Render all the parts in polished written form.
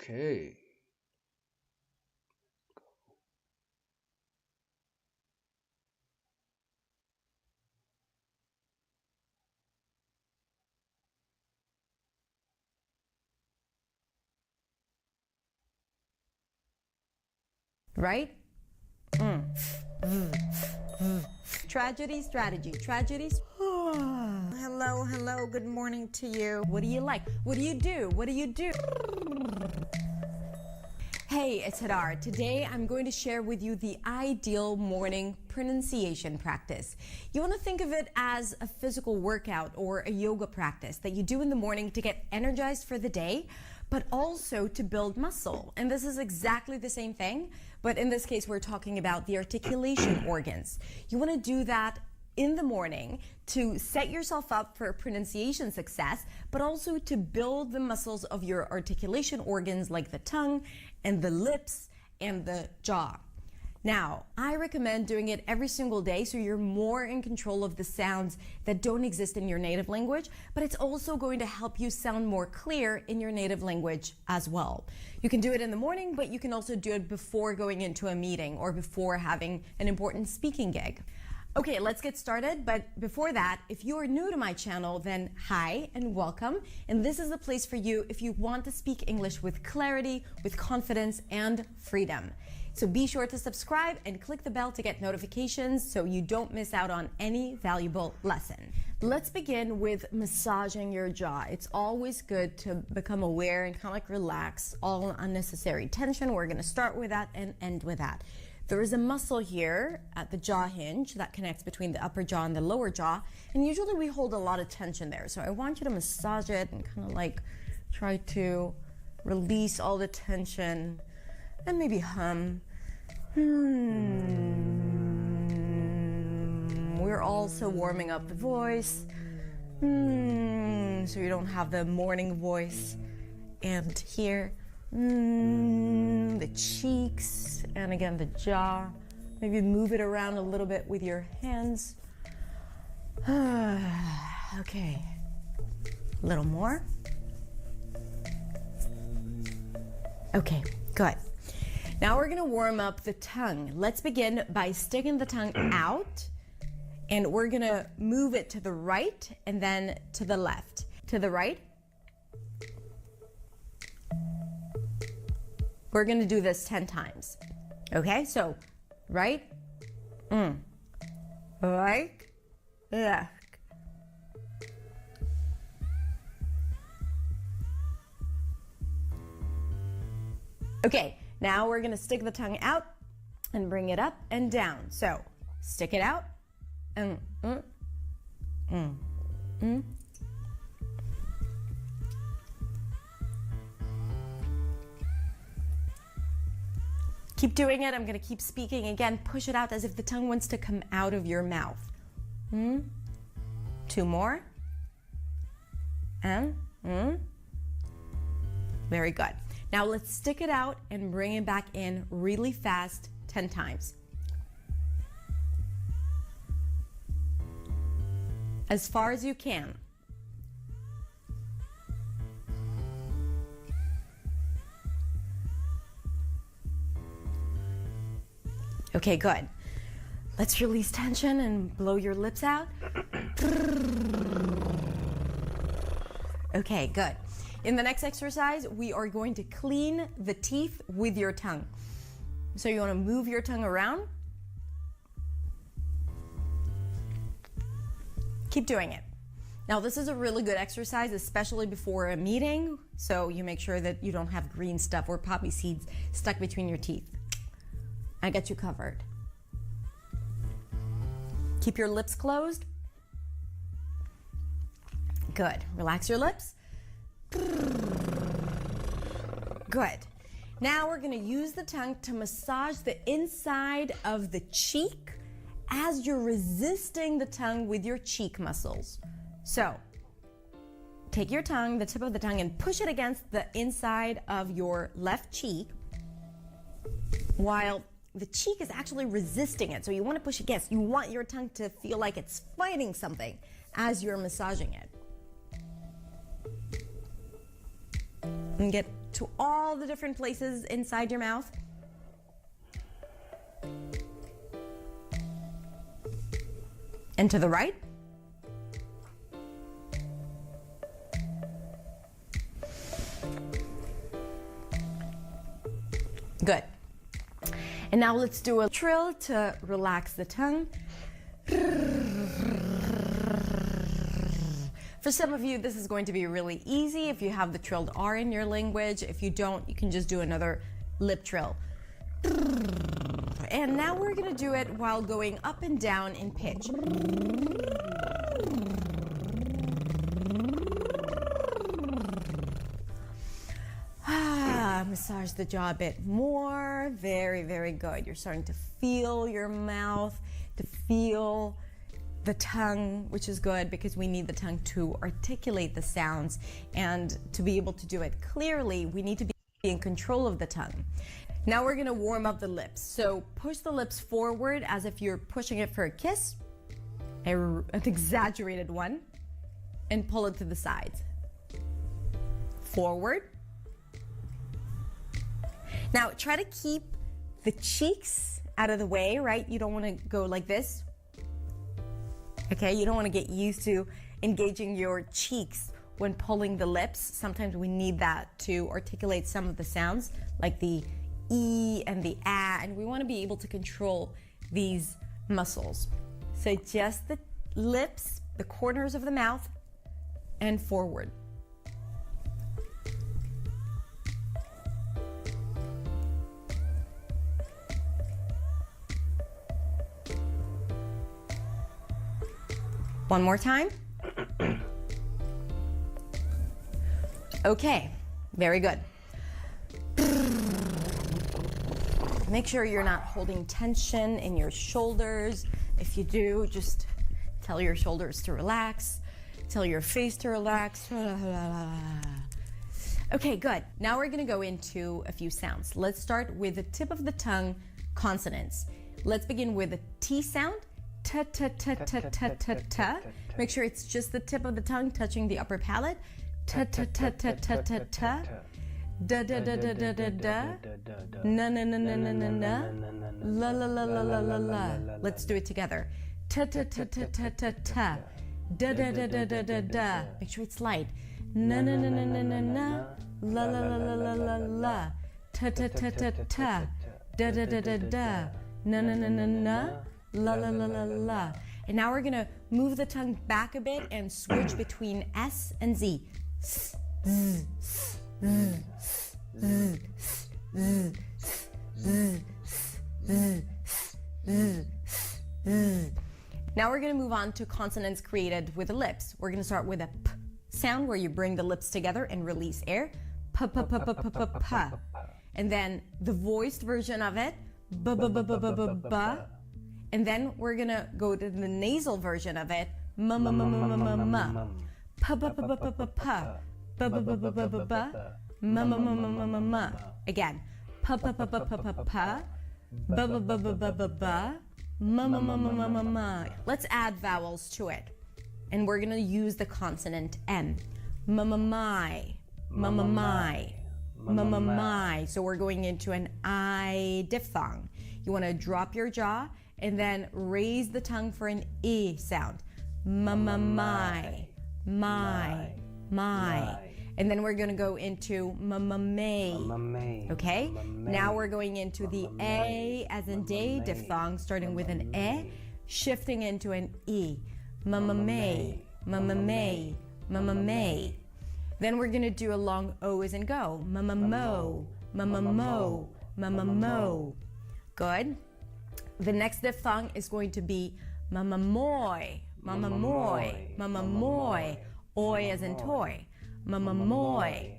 Okay. Right? Tragedy, strategy, tragedies. Hello, good morning to you. What do you like? What do you do? What do you do? Hey, it's Hadar. Today I'm going to share with you the ideal morning pronunciation practice. You want to think of it as a physical workout or a yoga practice that you do in the morning to get energized for the day, but also to build muscle. And this is exactly the same thing, but in this case, we're talking about the articulation organs. You want to do that in the morning to set yourself up for pronunciation success, but also to build the muscles of your articulation organs like the tongue and the lips and the jaw. Now, I recommend doing it every single day so you're more in control of the sounds that don't exist in your native language, but it's also going to help you sound more clear in your native language as well. You can do it in the morning, but you can also do it before going into a meeting or before having an important speaking gig. Okay, let's get started. But before that, if you are new to my channel, then hi and welcome. And this is the place for you if you want to speak English with clarity, with confidence, and freedom. So be sure to subscribe and click the bell to get notifications so you don't miss out on any valuable lesson. Let's begin with massaging your jaw. It's always good to become aware and kind of like relax all unnecessary tension. We're going to start with that and end with that. There is a muscle here at the jaw hinge that connects between the upper jaw and the lower jaw, and usually we hold a lot of tension there. So I want you to massage it and kind of like try to release all the tension and maybe hum. We're also warming up the voice, so you don't have the morning voice. And here, the cheeks, and again the jaw. Maybe move it around a little bit with your hands. Okay, a little more. Okay, good. Now we're gonna warm up the tongue. Let's begin by sticking the tongue out, and we're gonna move it to the right and then to the left. To the right. We're going to do this 10 times. Okay, so right, right, left. Okay, now we're going to stick the tongue out and bring it up and down. So stick it out and Keep doing it. I'm going to keep speaking. Again, push it out as if the tongue wants to come out of your mouth. 2 more. And very good. Now let's stick it out and bring it back in really fast 10 times. As far as you can. Okay, good. Let's release tension and blow your lips out. Okay, good. In the next exercise, we are going to clean the teeth with your tongue. So you want to move your tongue around. Keep doing it. Now, this is a really good exercise, especially before a meeting. So you make sure that you don't have green stuff or poppy seeds stuck between your teeth. I got you covered. Keep your lips closed. Good. Relax your lips. Good. Now we're going to use the tongue to massage the inside of the cheek as you're resisting the tongue with your cheek muscles. So take your tongue, the tip of the tongue, and push it against the inside of your left cheek while the cheek is actually resisting it. So you want to push against. You want your tongue to feel like it's fighting something as you're massaging it. And get to all the different places inside your mouth. And to the right. Good. And now let's do a trill to relax the tongue. For some of you, this is going to be really easy if you have the trilled R in your language. If you don't, you can just do another lip trill. And now we're going to do it while going up and down in pitch. Massage the jaw a bit more. Very, very good. You're starting to feel your mouth, to feel the tongue, which is good because we need the tongue to articulate the sounds, and to be able to do it clearly, we need to be in control of the tongue. Now we're going to warm up the lips. So push the lips forward as if you're pushing it for a kiss, an exaggerated one, and pull it to the sides. Forward. Now try to keep the cheeks out of the way, right? You don't want to go like this. Okay, you don't want to get used to engaging your cheeks when pulling the lips. Sometimes we need that to articulate some of the sounds, like the E and the A, and we want to be able to control these muscles. So just the lips, the corners of the mouth, and forward. One more time. Okay, very good. Make sure you're not holding tension in your shoulders. If you do, just tell your shoulders to relax. Tell your face to relax. Okay, good. Now we're gonna go into a few sounds. Let's start with the tip of the tongue consonants. Let's begin with the T sound. Ta ta ta ta ta ta ta. Make sure it's just the tip of the tongue touching the upper palate. Ta ta ta ta ta ta ta. Da da da da da da da. Na na na na na na na. La la la la la la la. Let's do it together. Ta ta ta ta ta ta ta. Da da da da da da da. Make sure it's light. Na na na na na na na. La la la la la la la. Ta ta ta ta ta. Da da da da da. Na na na na na. La la la la la. And now we're gonna move the tongue back a bit and switch between S and Z. Now we're gonna move on to consonants created with the lips. We're gonna start with a P sound where you bring the lips together and release air. P p p p p p p. And then the voiced version of it. B b b b b b b. And then we're gonna go to the nasal version of it. M m m m m m m. P p p p p p p. B b b b b b b. M m m m m m m. Again. P p p p p p p. B b b b b b b. M m m m m m m. Let's add vowels to it, and we're gonna use the consonant M. M m my. M m my. M m my. So we're going into an I diphthong. You want to drop your jaw and then raise the tongue for an E sound. My. And then we're going to go into may. Okay? Now we're going into the A as in day diphthong, starting with an E, shifting into an E. May. Then we're going to do a long O as in go. Mo. Good. The next diphthong is going to be mamamoy. Oi as in toy. Mamamoy.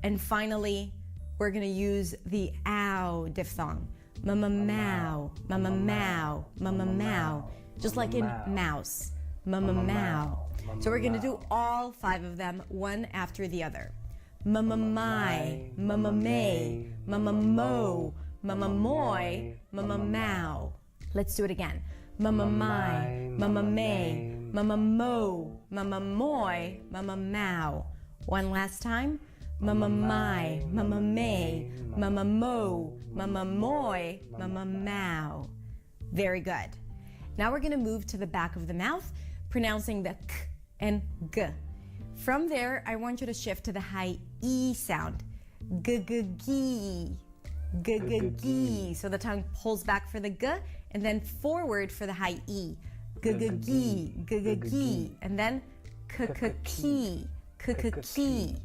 And finally, we're going to use the ow diphthong. Mamamau. Just like in mouse. Mamamau. So we're going to do all 5 of them, one after the other. Mamamai, mamamay, mamamo, mamamoy, mamamau. Let's do it again. Mamamai, mamamay, mamamo, mamamoy, mamamau. One last time. Mama my, mama may, mama mo, mama moy, mama mow. Very good. Now we're going to move to the back of the mouth, pronouncing the k and g. From there, I want you to shift to the high E sound. G-g-gee, g-g-gee. So the tongue pulls back for the g and then forward for the high E. G-g-gee, g-g-gee. And then k-k-key, k-k-key.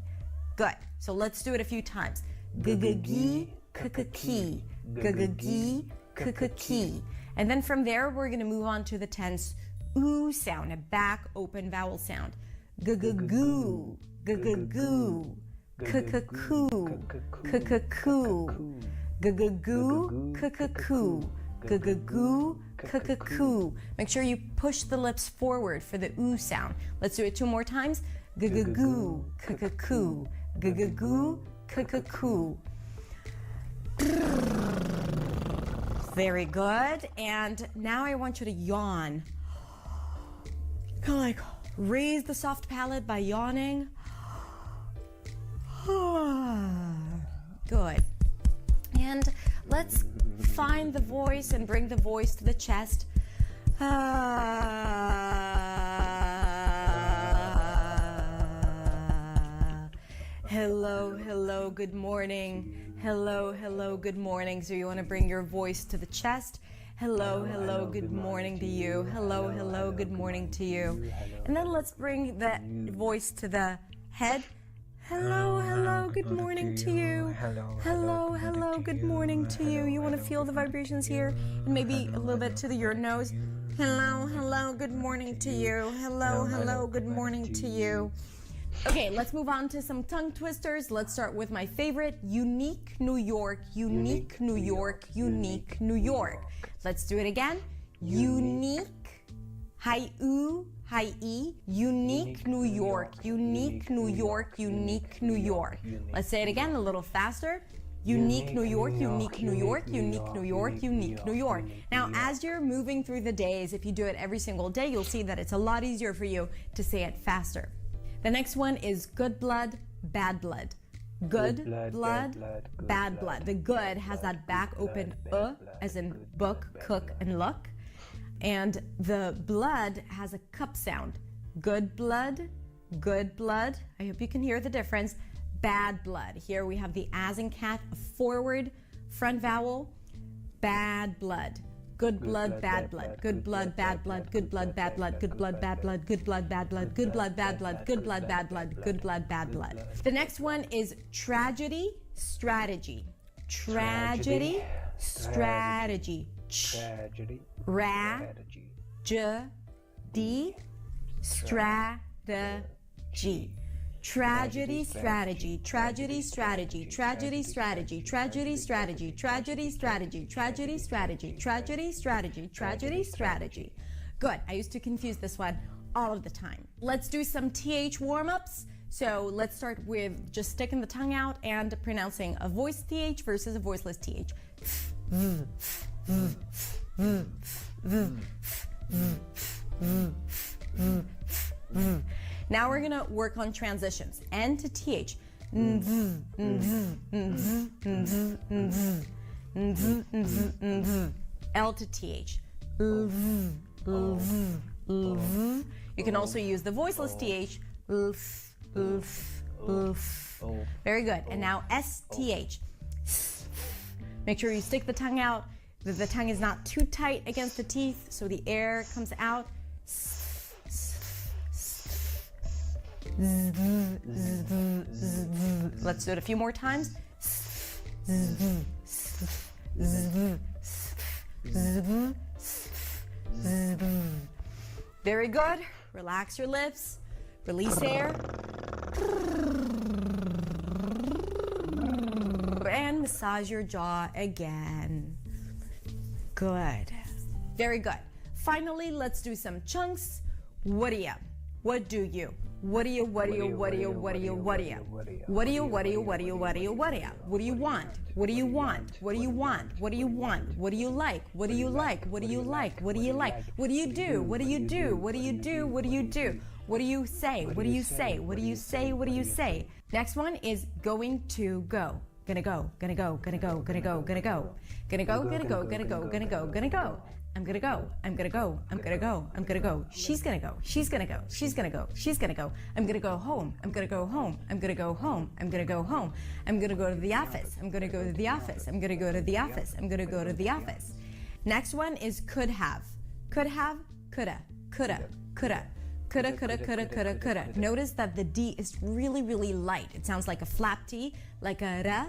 Good. So let's do it a few times. G-g-gee, k-k-key, g-g-gee, k-k-key. And then from there, we're going to move on to the tense oo sound, a back open vowel sound. G-g-goo, g-g-goo, k-k-koo, k-k-koo, g-g-goo, k-k-koo, g-g-goo, k-k-koo. Make sure you push the lips forward for the oo sound. Let's do it 2 more times. G-g-goo, k-k-koo, g-g-goo, k-k-koo. Very good. And now I want you to yawn. Kind of like raise the soft palate by yawning. Good. And let's find the voice and bring the voice to the chest. Hello, hello, good morning. Hello, hello, good morning. So you want to bring your voice to the chest. Hello, hello, good morning to you. Hello, hello, good morning to you. And then let's bring the voice to the head. Hello, hello, good morning to you. Hello, hello, good morning to you. You want to feel the vibrations here? And maybe a little bit to your nose. Hello, hello, good morning to you. Hello, hello, good morning to you. Okay, let's move on to some tongue twisters. Let's start with my favorite, unique New York, unique New York, unique New York. Let's do it again. Unique, high oo, high e, unique New York, unique New York, unique New York. Let's say it again a little faster. Unique New York, unique New York, unique New York, unique New York. Now, as you're moving through the days, if you do it every single day, you'll see that it's a lot easier for you to say it faster. The next one is good blood, bad blood. Good blood, bad blood. The good has that back open as in book, cook, and look. And the blood has a cup sound. Good blood, good blood. I hope you can hear the difference. Bad blood. Here we have the as in cat, a forward front vowel. Bad blood. Good blood, bad blood. Good blood, bad blood. Good blood, bad blood. Good blood, bad blood. Good blood, bad blood. Good blood, bad blood. Good blood, bad blood. Good blood, bad blood. The next one is tragedy, strategy. Tragedy, strategy. Tragedy, strategy. Tragedy, strategy, tragedy, strategy, tragedy, strategy, tragedy, strategy, tragedy, strategy, tragedy, strategy, tragedy, strategy, tragedy, strategy. Good. I used to confuse this one all of the time. Let's do some TH warm-ups. So let's start with just sticking the tongue out and pronouncing a voiced TH versus a voiceless TH. Now we're gonna work on transitions. N to TH. L to TH. You can also use the voiceless TH. Very good. And now STH. Make sure you stick the tongue out. The tongue is not too tight against the teeth, so the air comes out. Let's do it a few more times. Very good. Relax your lips. Release air. And massage your jaw again. Good. Very good. Finally, let's do some chunks. What do you? What do you? What do you, what do you, what do you, what do you, what do you? What do you, what do you, what do you, what do you, what do you? What do you want? What do you want? What do you want? What do you want? What do you like? What do you like? What do you like? What do you like? What do you do? What do you do? What do you do? What do you do? What do you say? What do you say? What do you say? What do you say? Next one is going to go. Gonna go, gonna go, gonna go, gonna go, gonna go. Gonna go, gonna go, gonna go, gonna go, gonna go. I'm gonna go, I'm gonna go, I'm gonna go, I'm gonna go. She's gonna go, she's gonna go, she's gonna go, she's gonna go. I'm gonna go home, I'm gonna go home, I'm gonna go home, I'm gonna go home. I'm gonna go to the office, I'm gonna go to the office, I'm gonna go to the office, I'm gonna go to the office. Next one is could have. Could have, coulda, coulda, coulda. Coulda, coulda, coulda, coulda, coulda. Notice that the D is really, really light. It sounds like a flap T, like a ra,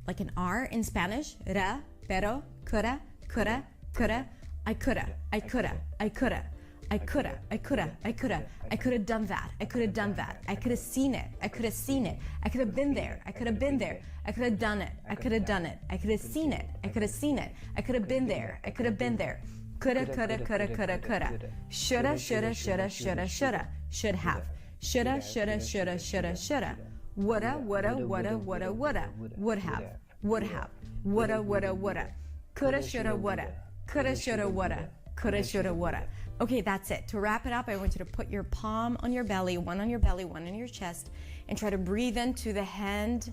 like an R in Spanish. Ra, pero, coulda, coulda, coulda. I coulda, I coulda, I coulda. I coulda, I coulda, I coulda. I could have done that. I could have done that. I could have seen it. I could have seen it. I could have been there. I could have been there. I could have done it. I could have done it. I could have seen it. I could have seen it. I could have been there. I could have been there. Coulda, coulda, coulda, coulda, coulda. Shoulda, shoulda, shoulda, shoulda, shoulda. Should have. Shoulda, shoulda, shoulda, shoulda, shoulda. Woulda, woulda, woulda, woulda, woulda. Would have. Would have. Woulda, woulda, woulda. Coulda, shoulda, woulda. Coulda, shoulda, woulda. Coulda, shoulda, woulda. Okay, that's it. To wrap it up, I want you to put your palm on your belly, one on your belly, one on your chest, and try to breathe into the hand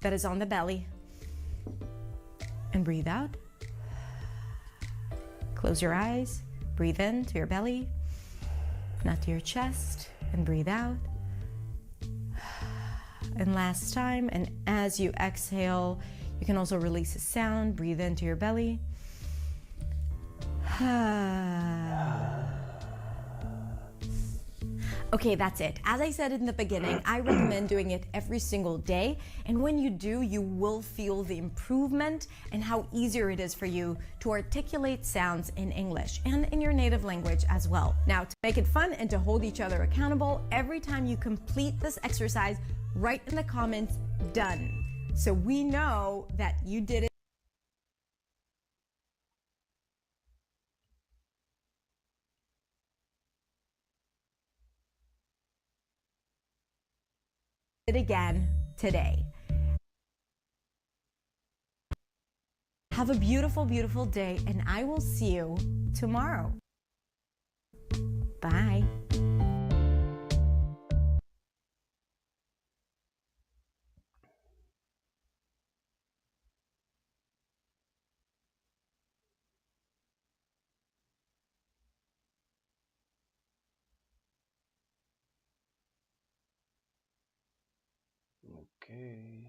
that is on the belly. And breathe out. Close your eyes, breathe in to your belly, not to your chest, and breathe out. And last time, and as you exhale, you can also release a sound. Breathe into your belly. Okay, that's it. As I said in the beginning, I recommend doing it every single day. And when you do, you will feel the improvement and how easier it is for you to articulate sounds in English and in your native language as well. Now, to make it fun and to hold each other accountable, every time you complete this exercise, write in the comments, done. So we know that you did it. Again today. Have a beautiful, beautiful day, and I will see you tomorrow. Bye. Okay.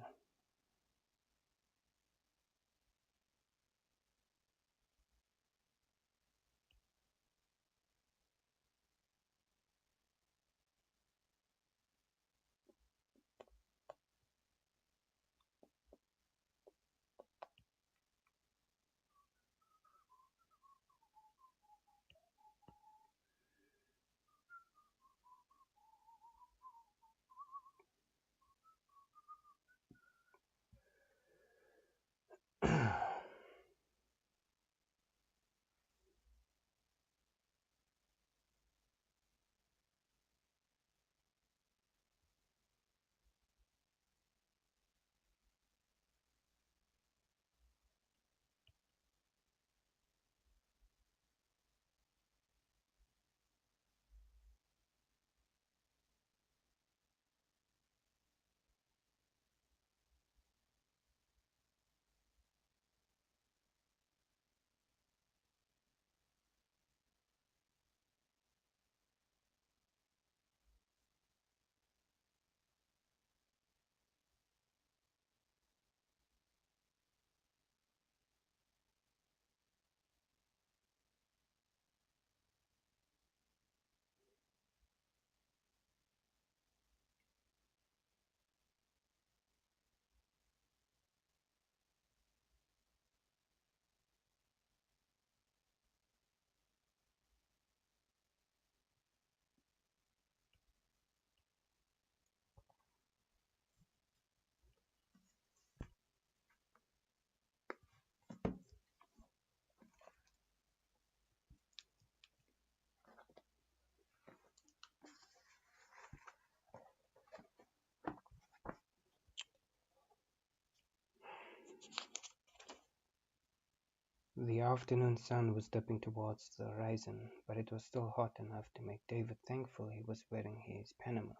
The afternoon sun was dipping towards the horizon, but it was still hot enough to make David thankful he was wearing his Panama.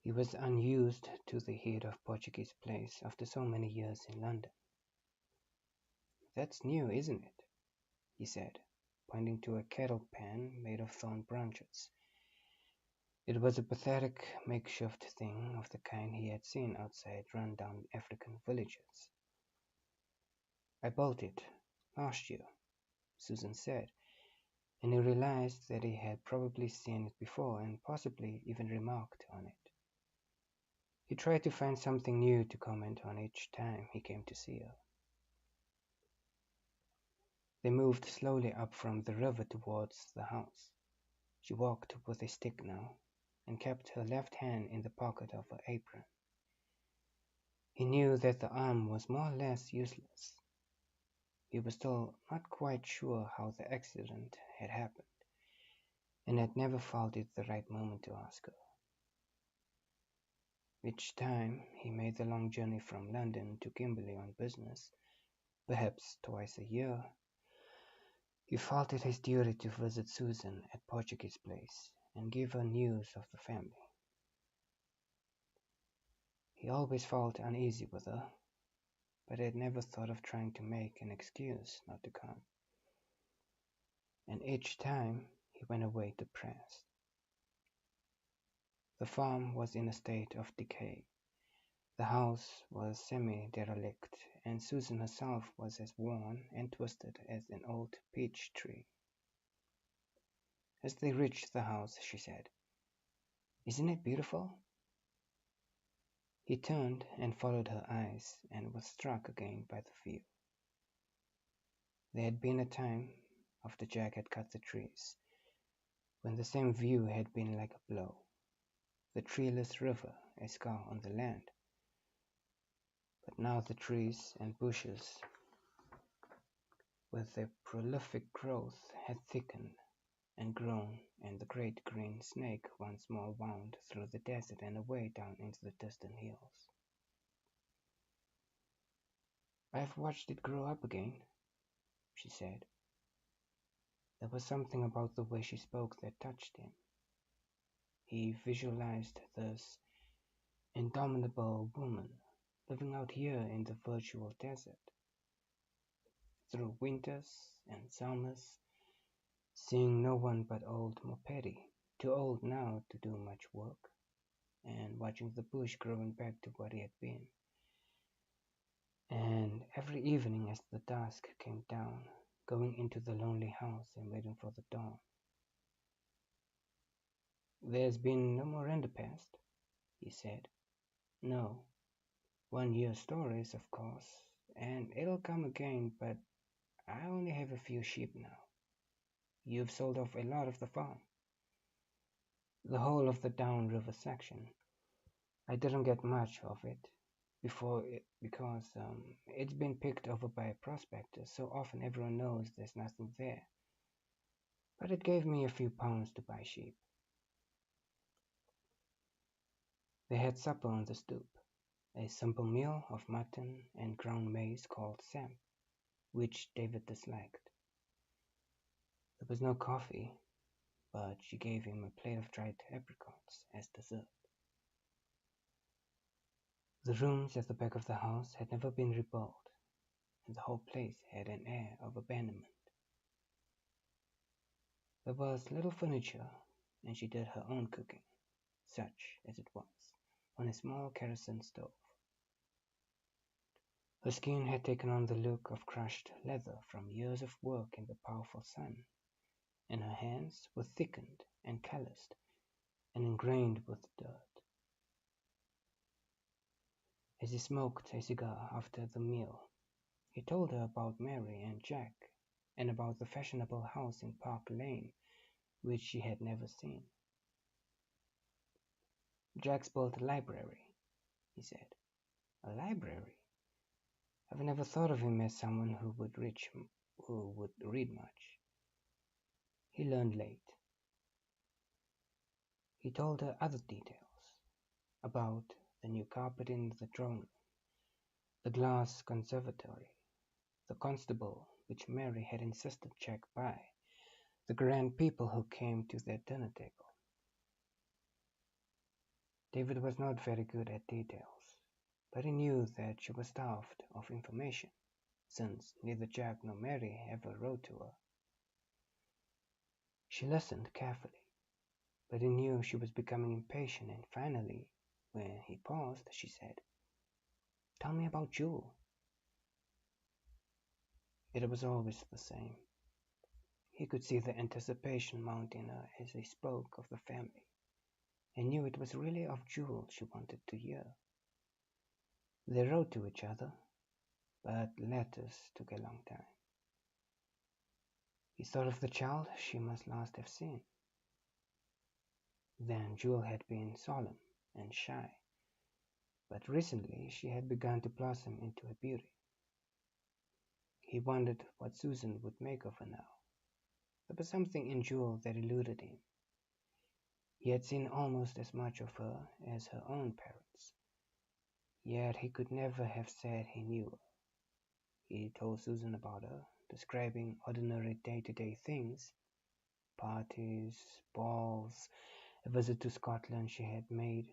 He was unused to the heat of Portuguese Place after so many years in London. "That's new, isn't it?" he said, pointing to a kettle pan made of thorn branches. It was a pathetic makeshift thing of the kind he had seen outside run-down African villages. "I built it last year," Susan said, and he realized that he had probably seen it before and possibly even remarked on it. He tried to find something new to comment on each time he came to see her. They moved slowly up from the river towards the house. She walked with a stick now, and kept her left hand in the pocket of her apron. He knew that the arm was more or less useless. He was still not quite sure how the accident had happened, and had never felt it the right moment to ask her. Each time he made the long journey from London to Kimberley on business, perhaps twice a year, he felt it his duty to visit Susan at Portuguese Place and give her news of the family. He always felt uneasy with her, but had never thought of trying to make an excuse not to come. And each time he went away depressed. The farm was in a state of decay. The house was semi-derelict, and Susan herself was as worn and twisted as an old peach tree. As they reached the house, she said, "Isn't it beautiful?" He turned and followed her eyes and was struck again by the view. There had been a time, after Jack had cut the trees, when the same view had been like a blow. The treeless river, a scar on the land. But now the trees and bushes, with their prolific growth, had thickened and grown, and the great green snake once more wound through the desert and away down into the distant hills. "I've watched it grow up again," she said. There was something about the way she spoke that touched him. He visualized this indomitable woman living out here in the virtual desert, through winters and summers, seeing no one but old Mopedi, too old now to do much work, and watching the bush growing back to what it had been. And every evening as the dusk came down, going into the lonely house and waiting for the dawn. "There's been no more Rinderpest," he said. "No. 1 year stories, of course, and it'll come again, but I only have a few sheep now. You've sold off a lot of the farm." "The whole of the downriver section. I didn't get much of it because it's been picked over by a prospector, so often everyone knows there's nothing there. But it gave me a few pounds to buy sheep." They had supper on the stoop, a simple meal of mutton and ground maize called samp, which David disliked. There was no coffee, but she gave him a plate of dried apricots as dessert. The rooms at the back of the house had never been rebuilt, and the whole place had an air of abandonment. There was little furniture, and she did her own cooking, such as it was, on a small kerosene stove. Her skin had taken on the look of crushed leather from years of work in the powerful sun, and her hands were thickened and calloused and ingrained with dirt. As he smoked a cigar after the meal, he told her about Mary and Jack, and about the fashionable house in Park Lane, which she had never seen. "Jack's built a library," he said. "A library? I've never thought of him as someone who would read much." He learned late. He told her other details, about the new carpet in the drawing room, the glass conservatory, the constable which Mary had insisted Jack buy, the grand people who came to their dinner table. David was not very good at details, but he knew that she was starved of information, since neither Jack nor Mary ever wrote to her. She listened carefully, but he knew she was becoming impatient, and finally, when he paused, she said, "Tell me about Jewel." It was always the same. He could see the anticipation mount in her as he spoke of the family, and knew it was really of Jewel she wanted to hear. They wrote to each other, but letters took a long time. He thought of the child she must last have seen. Then Jewel had been solemn and shy, but recently she had begun to blossom into a beauty. He wondered what Susan would make of her now. There was something in Jewel that eluded him. He had seen almost as much of her as her own parents, yet he could never have said he knew her. He told Susan about her, describing ordinary day-to-day things, parties, balls, a visit to Scotland she had made,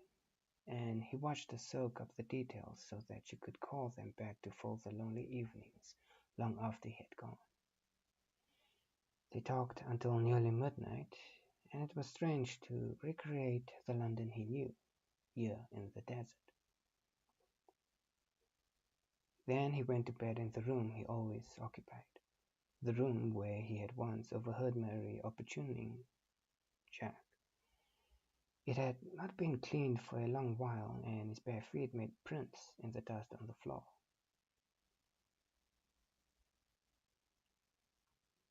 and he watched her soak up the details so that she could call them back to fill the lonely evenings long after he had gone. They talked until nearly midnight, and it was strange to recreate the London he knew, here in the desert. Then he went to bed in the room he always occupied, the room where he had once overheard Mary opportuning Jack. It had not been cleaned for a long while, and his bare feet made prints in the dust on the floor.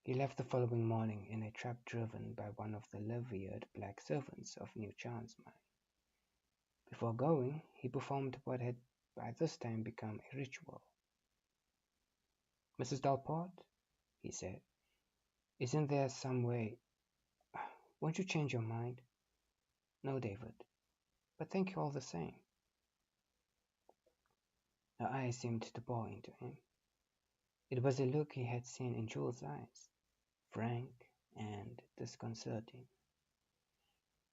He left the following morning in a trap driven by one of the livered black servants of New Chance Mine. Before going, he performed what had by this time become a ritual. "Mrs. Delport," he said, "isn't there some way? Won't you change your mind?" "No, David, but thank you all the same." Her eyes seemed to bore into him. It was a look he had seen in Jewel's eyes, frank and disconcerting.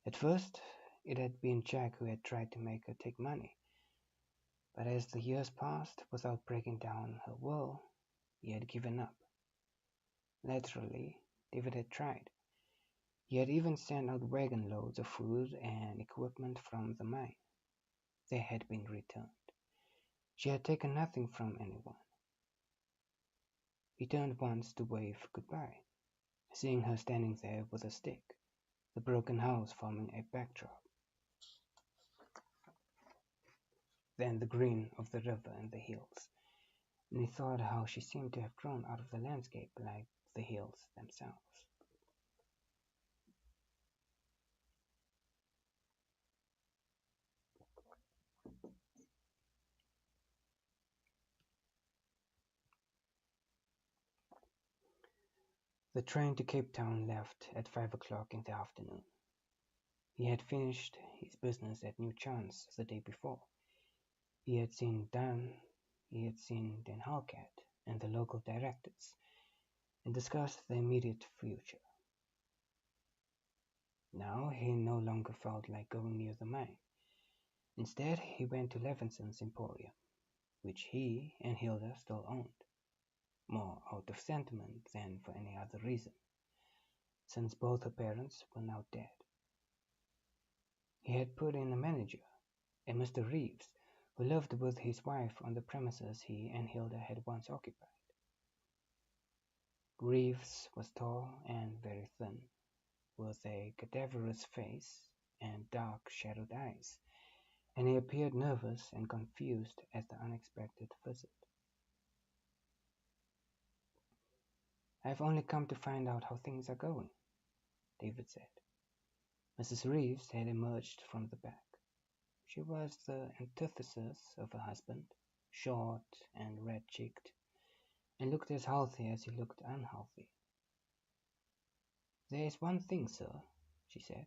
At first, it had been Jack who had tried to make her take money, but as the years passed without breaking down her will, he had given up. Laterally, David had tried. He had even sent out wagon loads of food and equipment from the mine. They had been returned. She had taken nothing from anyone. He turned once to wave goodbye, seeing her standing there with a stick, the broken house forming a backdrop. Then the green of the river and the hills, and he thought how she seemed to have grown out of the landscape like the hills themselves. The train to Cape Town left at 5 o'clock in the afternoon. He had finished his business at New Chance the day before. He had seen Dan Halkett and the local directors, and discussed the immediate future. Now he no longer felt like going near the mine. Instead, he went to Levinson's Emporium, which he and Hilda still owned, more out of sentiment than for any other reason, since both her parents were now dead. He had put in a manager, a Mr. Reeves, who lived with his wife on the premises he and Hilda had once occupied. Reeves was tall and very thin, with a cadaverous face and dark shadowed eyes, and he appeared nervous and confused at the unexpected visit. "I've only come to find out how things are going," David said. Mrs. Reeves had emerged from the back. She was the antithesis of her husband, short and red-cheeked, and looked as healthy as he looked unhealthy. "There is one thing, sir," she said.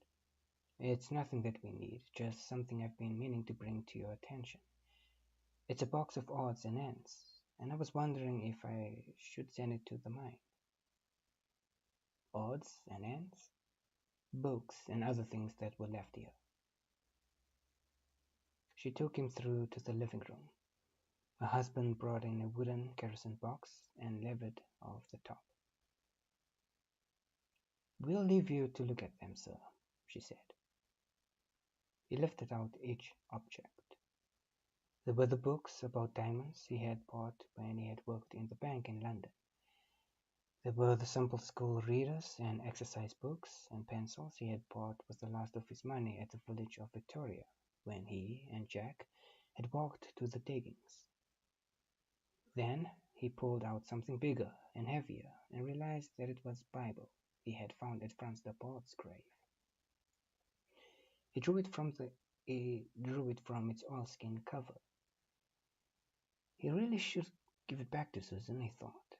"It's nothing that we need, just something I've been meaning to bring to your attention. It's a box of odds and ends, and I was wondering if I should send it to the mine. Odds and ends, books and other things that were left here. She took him through to the living room. Her husband brought in a wooden kerosene box and levered off the top. "We'll leave you to look at them, sir," she said. He lifted out each object. There were the books about diamonds he had bought when he had worked in the bank in London. There were the simple school readers and exercise books and pencils he had bought with the last of his money at the village of Victoria when he and Jack had walked to the diggings. Then he pulled out something bigger and heavier and realized that it was the Bible he had found at Franz de Port's grave. He drew it from its oilskin cover. He really should give it back to Susan, he thought.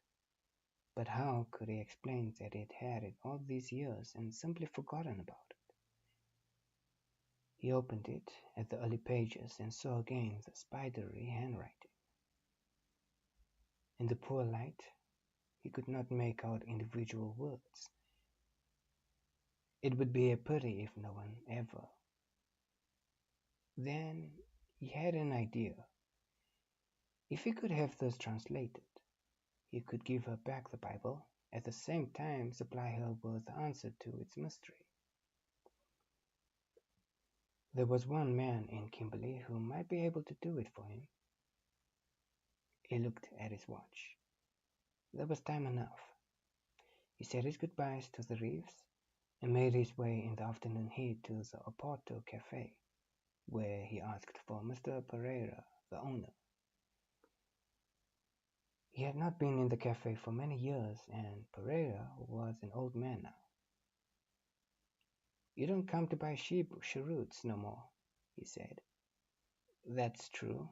But how could he explain that he'd had it all these years and simply forgotten about it? He opened it at the early pages and saw again the spidery handwriting. In the poor light, he could not make out individual words. It would be a pity if no one ever. Then he had an idea. If he could have those translated, he could give her back the Bible, at the same time supply her with the answer to its mystery. There was one man in Kimberley who might be able to do it for him. He looked at his watch. There was time enough. He said his goodbyes to the Reeves and made his way in the afternoon heat to the Oporto Cafe, where he asked for Mr. Pereira, the owner. He had not been in the cafe for many years, and Pereira was an old man now. "You don't come to buy cheroots no more," he said. "That's true.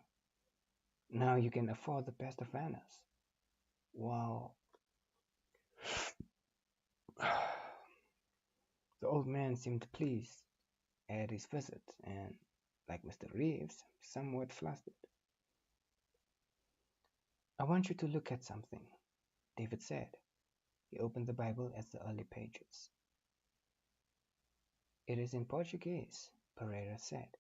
Now you can afford the best of manners." Well, the old man seemed pleased at his visit and, like Mr. Reeves, somewhat flustered. "I want you to look at something," David said. He opened the Bible at the early pages. "It is in Portuguese," Pereira said.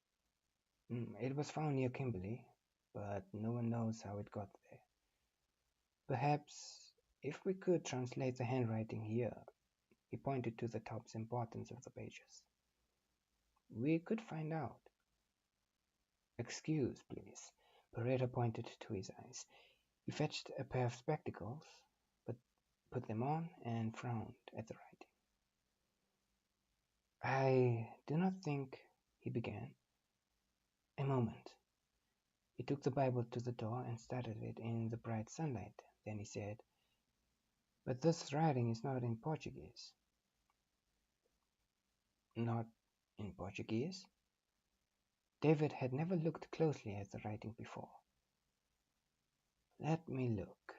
"It was found near Kimberley, but no one knows how it got there. Perhaps if we could translate the handwriting here," he pointed to the tops and bottoms of the pages, "we could find out." "Excuse, please." Pereira pointed to his eyes. He fetched a pair of spectacles, but put them on and frowned at the writing. "I do not think," he began. "A moment." He took the Bible to the door and studied it in the bright sunlight. Then he said, "But this writing is not in Portuguese." "Not in Portuguese?" David had never looked closely at the writing before. "Let me look."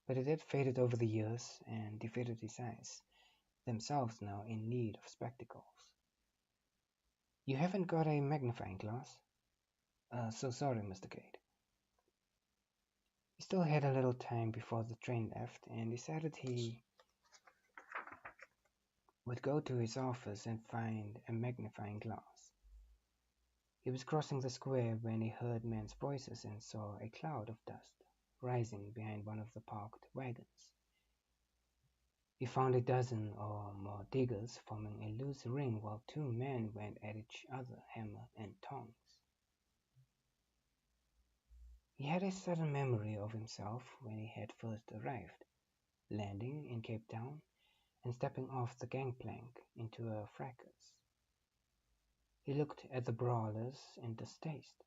But it had faded over the years and defeated his eyes, themselves now in need of spectacles. "You haven't got a magnifying glass?" So sorry, Mr. Cade." He still had a little time before the train left and decided he would go to his office and find a magnifying glass. He was crossing the square when he heard men's voices and saw a cloud of dust rising behind one of the parked wagons. He found a dozen or more diggers forming a loose ring while two men went at each other, hammer and tongs. He had a sudden memory of himself when he had first arrived, landing in Cape Town and stepping off the gangplank into a fracas. He looked at the brawlers in distaste,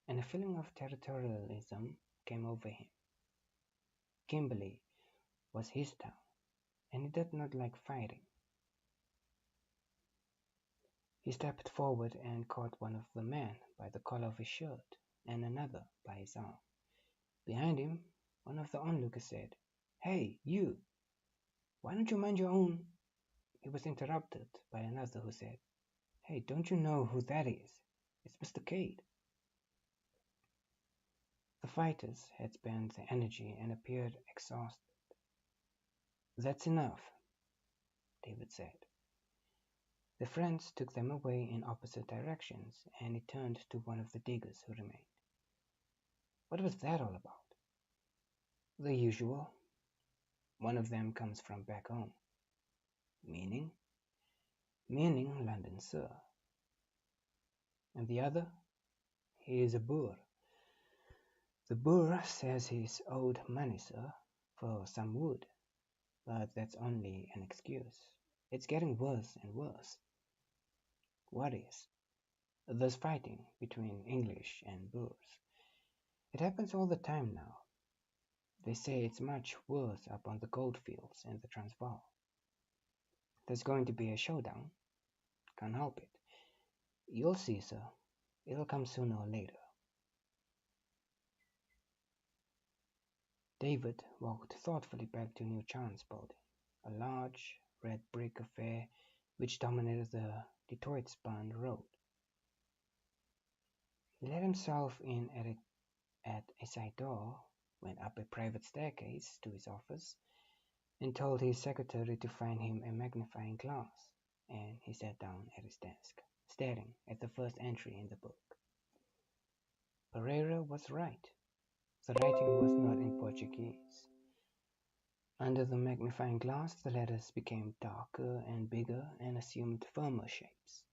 and a feeling of territorialism came over him. Kimberley was his town, and he did not like fighting. He stepped forward and caught one of the men by the collar of his shirt and another by his arm. Behind him, one of the onlookers said, "Hey, you! Why don't you mind your own—" He was interrupted by another who said, "Hey, don't you know who that is? It's Mr. Cade." The The fighters had spent their energy and appeared exhausted. "That's enough," David said. The friends took them away in opposite directions, and he turned to one of the diggers who remained. "What was that all about?" "The usual. One of them comes from back home." "Meaning?" "Meaning London, sir." "And the other?" "He is a Boer." "The Boer says he's owed money, sir, for some wood, but that's only an excuse. It's getting worse and worse." "What is?" "There's fighting between English and Boers. It happens all the time now. They say it's much worse up on the goldfields in the Transvaal. There's going to be a showdown. Can't help it. You'll see, sir. It'll come sooner or later." David walked thoughtfully back to New Chance building, a large, red brick affair which dominated the Detroit-Spand Road. He let himself in at a side door, went up a private staircase to his office, and told his secretary to find him a magnifying glass, and he sat down at his desk, staring at the first entry in the book. Pereira was right. The writing was not in Portuguese. Under the magnifying glass, the letters became darker and bigger and assumed firmer shapes.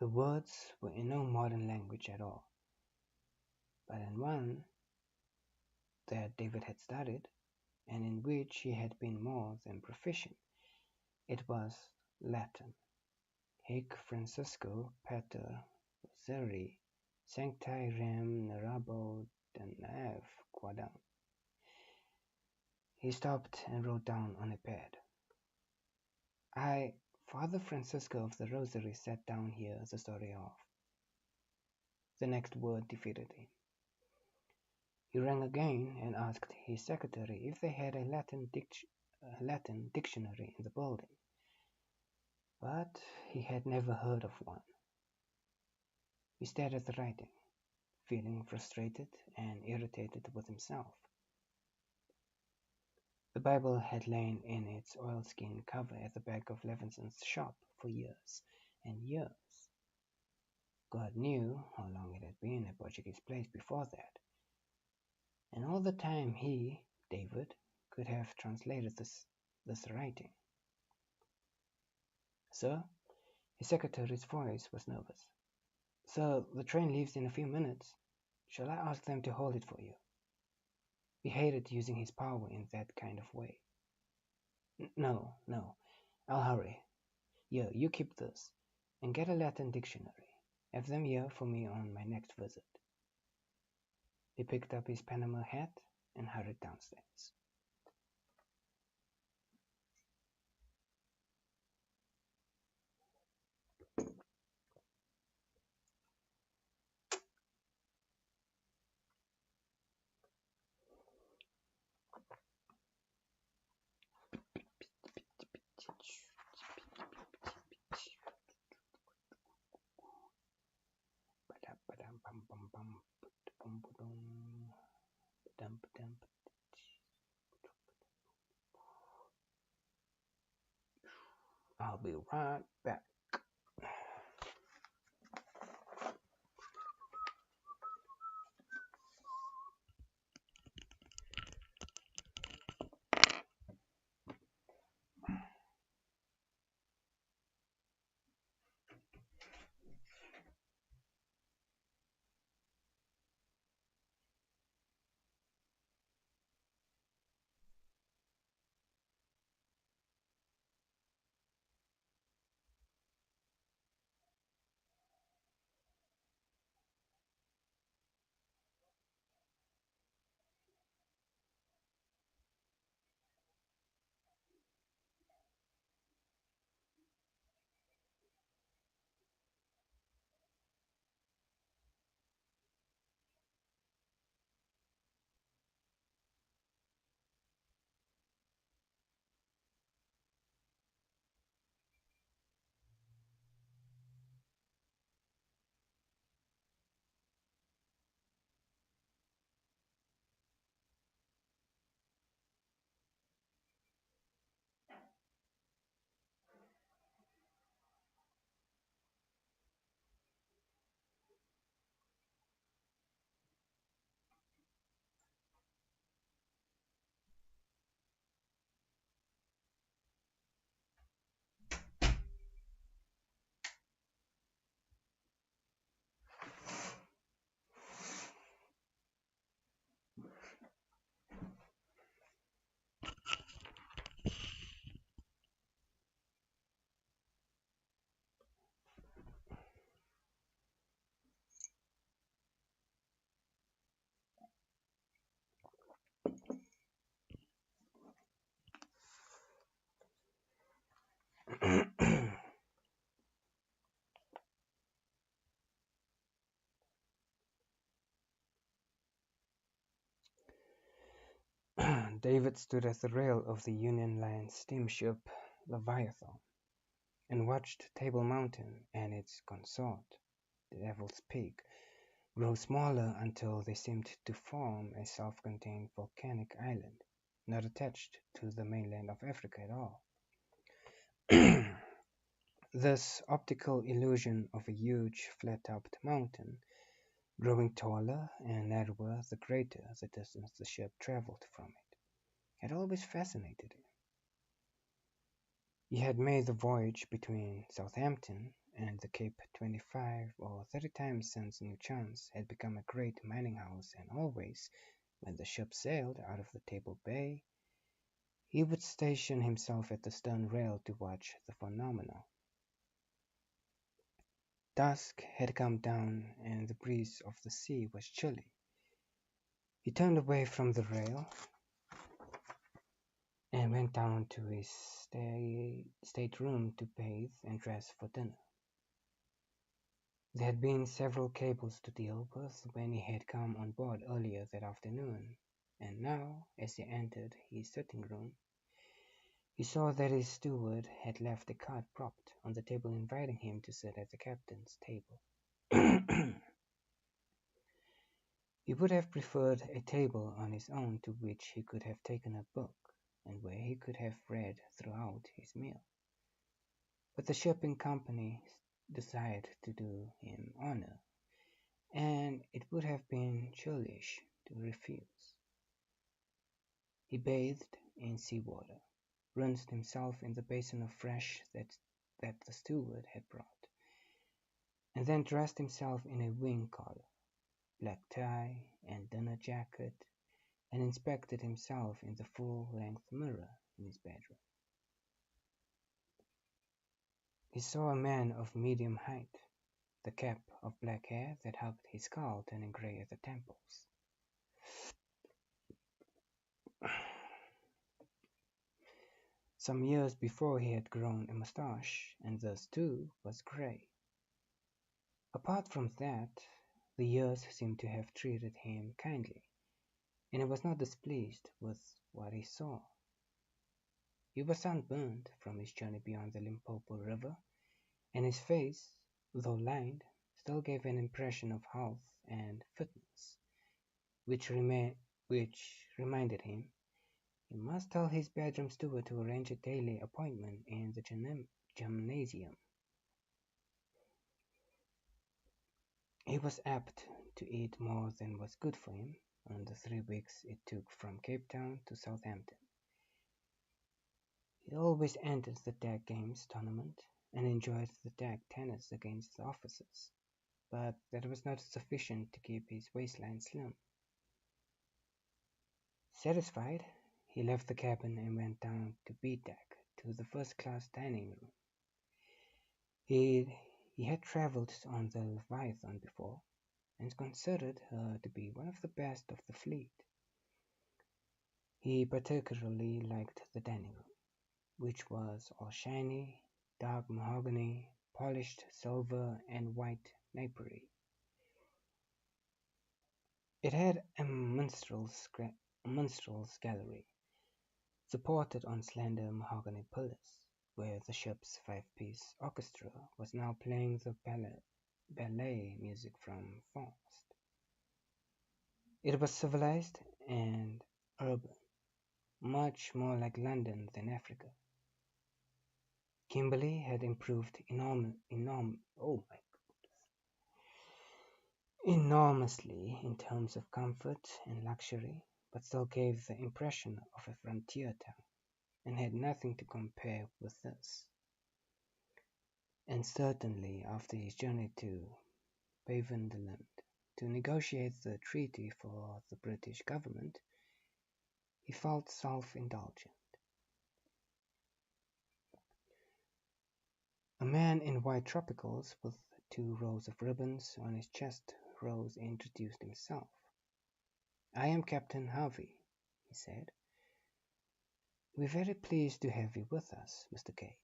The words were in no modern language at all, but in one that David had studied, and in which he had been more than proficient. It was Latin. Hic Francisco Pater Rosari Sancti Rem Narabo Danav Quadam. He stopped and wrote down on a pad. "I, Father Francisco of the Rosary, sat down here the story of." The next word defeated him. He rang again and asked his secretary if they had a Latin dictionary in the building, but he had never heard of one. He stared at the writing, feeling frustrated and irritated with himself. The Bible had lain in its oilskin cover at the back of Levinson's shop for years and years. God knew how long it had been a Portuguese place before that. And all the time he, David, could have translated this writing. "Sir?" His secretary's voice was nervous. "Sir, the train leaves in a few minutes. Shall I ask them to hold it for you?" He hated using his power in that kind of way. No, I'll hurry. Here, you keep this, and get a Latin dictionary. Have them here for me on my next visit." He picked up his Panama hat and hurried downstairs. I'll be right back. David stood at the rail of the Union Line steamship Leviathan and watched Table Mountain and its consort, the Devil's Peak, grow smaller until they seemed to form a self-contained volcanic island, not attached to the mainland of Africa at all. This optical illusion of a huge, flat-topped mountain, growing taller and narrower the greater the distance the ship traveled from it, had always fascinated him. He had made the voyage between Southampton and the Cape 25 or 30 times since New Chance had become a great mining house, and always, when the ship sailed out of the Table Bay, he would station himself at the stern rail to watch the phenomenon. Dusk had come down and the breeze of the sea was chilly. He turned away from the rail and went down to his stateroom to bathe and dress for dinner. There had been several cables to deal with when he had come on board earlier that afternoon, and now, as he entered his sitting room, he saw that his steward had left a card propped on the table inviting him to sit at the captain's table. He would have preferred a table on his own to which he could have taken a book, and where he could have read throughout his meal. But the shipping company desired to do him honor, and it would have been churlish to refuse. He bathed in sea water, rinsed himself in the basin of fresh that the steward had brought, and then dressed himself in a wing collar, black tie, and dinner jacket, and inspected himself in the full-length mirror in his bedroom. He saw a man of medium height, the cap of black hair that helped his skull turning grey at the temples. Some years before he had grown a moustache, and this too was grey. Apart from that, the years seemed to have treated him kindly, and he was not displeased with what he saw. He was sunburned from his journey beyond the Limpopo River, and his face, though lined, still gave an impression of health and fitness, which reminded him he must tell his bedroom steward to arrange a daily appointment in the gymnasium. He was apt to eat more than was good for him in the 3 weeks it took from Cape Town to Southampton. He always entered the tag games tournament and enjoyed the tag tennis against the officers, but that was not sufficient to keep his waistline slim. Satisfied, he left the cabin and went down to B-deck to the first-class dining room. He had travelled on the Leviathan before, and considered her to be one of the best of the fleet. He particularly liked the dining room, which was all shiny, dark mahogany, polished silver, and white napery. It had a minstrel's gallery, supported on slender mahogany pillars, where the ship's 5-piece orchestra was now playing the ballet music from Faust. It was civilized and urban, much more like London than Africa. Kimberley had improved enormously in terms of comfort and luxury, but still gave the impression of a frontier town, and had nothing to compare with this. And certainly after his journey to Beavendeland to negotiate the treaty for the British government, he felt self-indulgent. A man in white tropicals with 2 rows of ribbons on his chest rose and introduced himself. "I am Captain Harvey," he said. "We're very pleased to have you with us, Mr. Kay.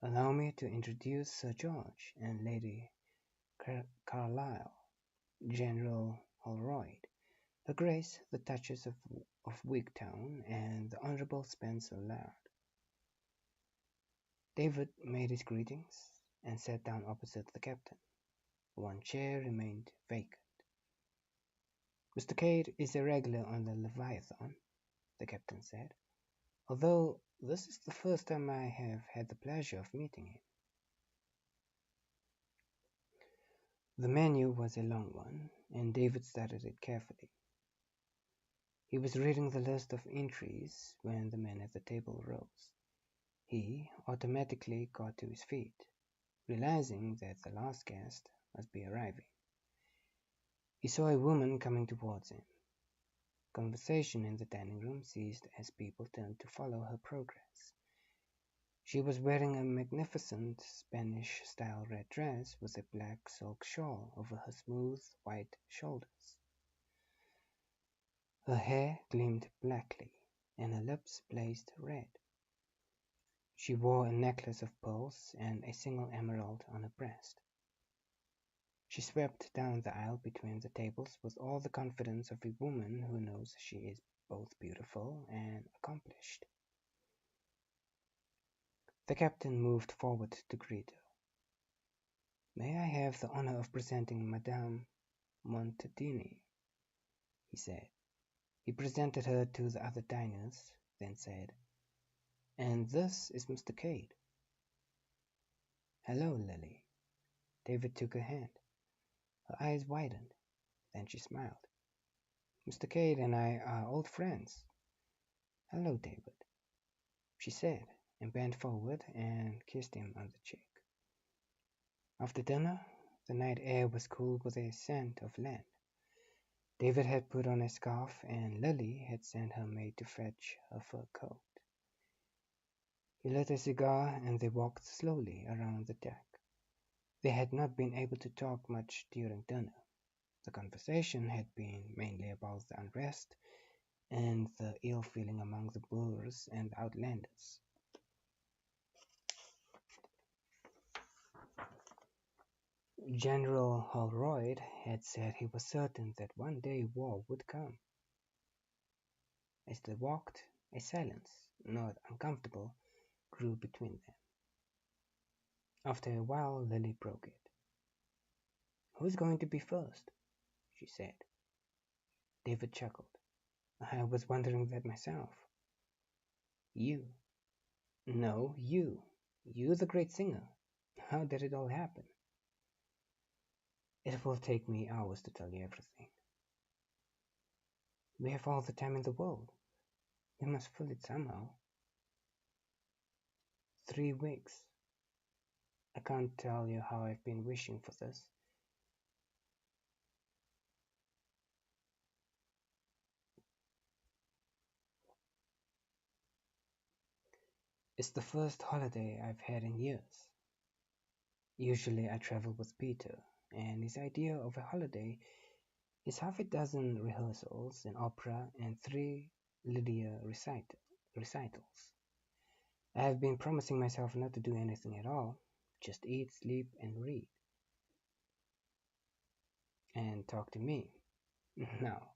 Allow me to introduce Sir George and Lady Carlisle, General Holroyd, Her Grace the Duchess of Wigtown, and the Honourable Spencer Laird. David made his greetings and sat down opposite the captain. One chair remained vacant. Mr. Cade is a regular on the Leviathan, the captain said, although this is the first time I have had the pleasure of meeting him. The menu was a long one, and David studied it carefully. He was reading the list of entries when the man at the table rose. He automatically got to his feet, realizing that the last guest must be arriving. He saw a woman coming towards him. Conversation in the dining room ceased as people turned to follow her progress. She was wearing a magnificent Spanish-style red dress with a black silk shawl over her smooth white shoulders. Her hair gleamed blackly, and her lips blazed red. She wore a necklace of pearls and a single emerald on her breast. She swept down the aisle between the tables with all the confidence of a woman who knows she is both beautiful and accomplished. The captain moved forward to greet her. "May I have the honor of presenting Madame Montadini?" he said. He presented her to the other diners, then said, "And this is Mr. Cade." "Hello, Lily." David took her hand. Her eyes widened. Then she smiled. "Mr. Cade and I are old friends." "Hello, David," she said, and bent forward and kissed him on the cheek. After dinner, the night air was cool with a scent of land. David had put on a scarf, and Lily had sent her maid to fetch her fur coat. He lit a cigar, and they walked slowly around the deck. They had not been able to talk much during dinner. The conversation had been mainly about the unrest and the ill feeling among the Boers and outlanders. General Holroyd had said he was certain that one day war would come. As they walked, a silence, not uncomfortable, grew between them. After a while, Lily broke it. "Who's going to be first?" she said. David chuckled. "I was wondering that myself." "You." "No, you. You, the great singer. How did it all happen?" "It will take me hours to tell you everything." "We have all the time in the world. We must fill it somehow." 3 weeks. I can't tell you how I've been wishing for this. It's the first holiday I've had in years. Usually I travel with Peter, and his idea of a holiday is half a dozen rehearsals, an opera, and 3 Lydia recitals. I have been promising myself not to do anything at all, just eat, sleep, and read. And talk to me. Now,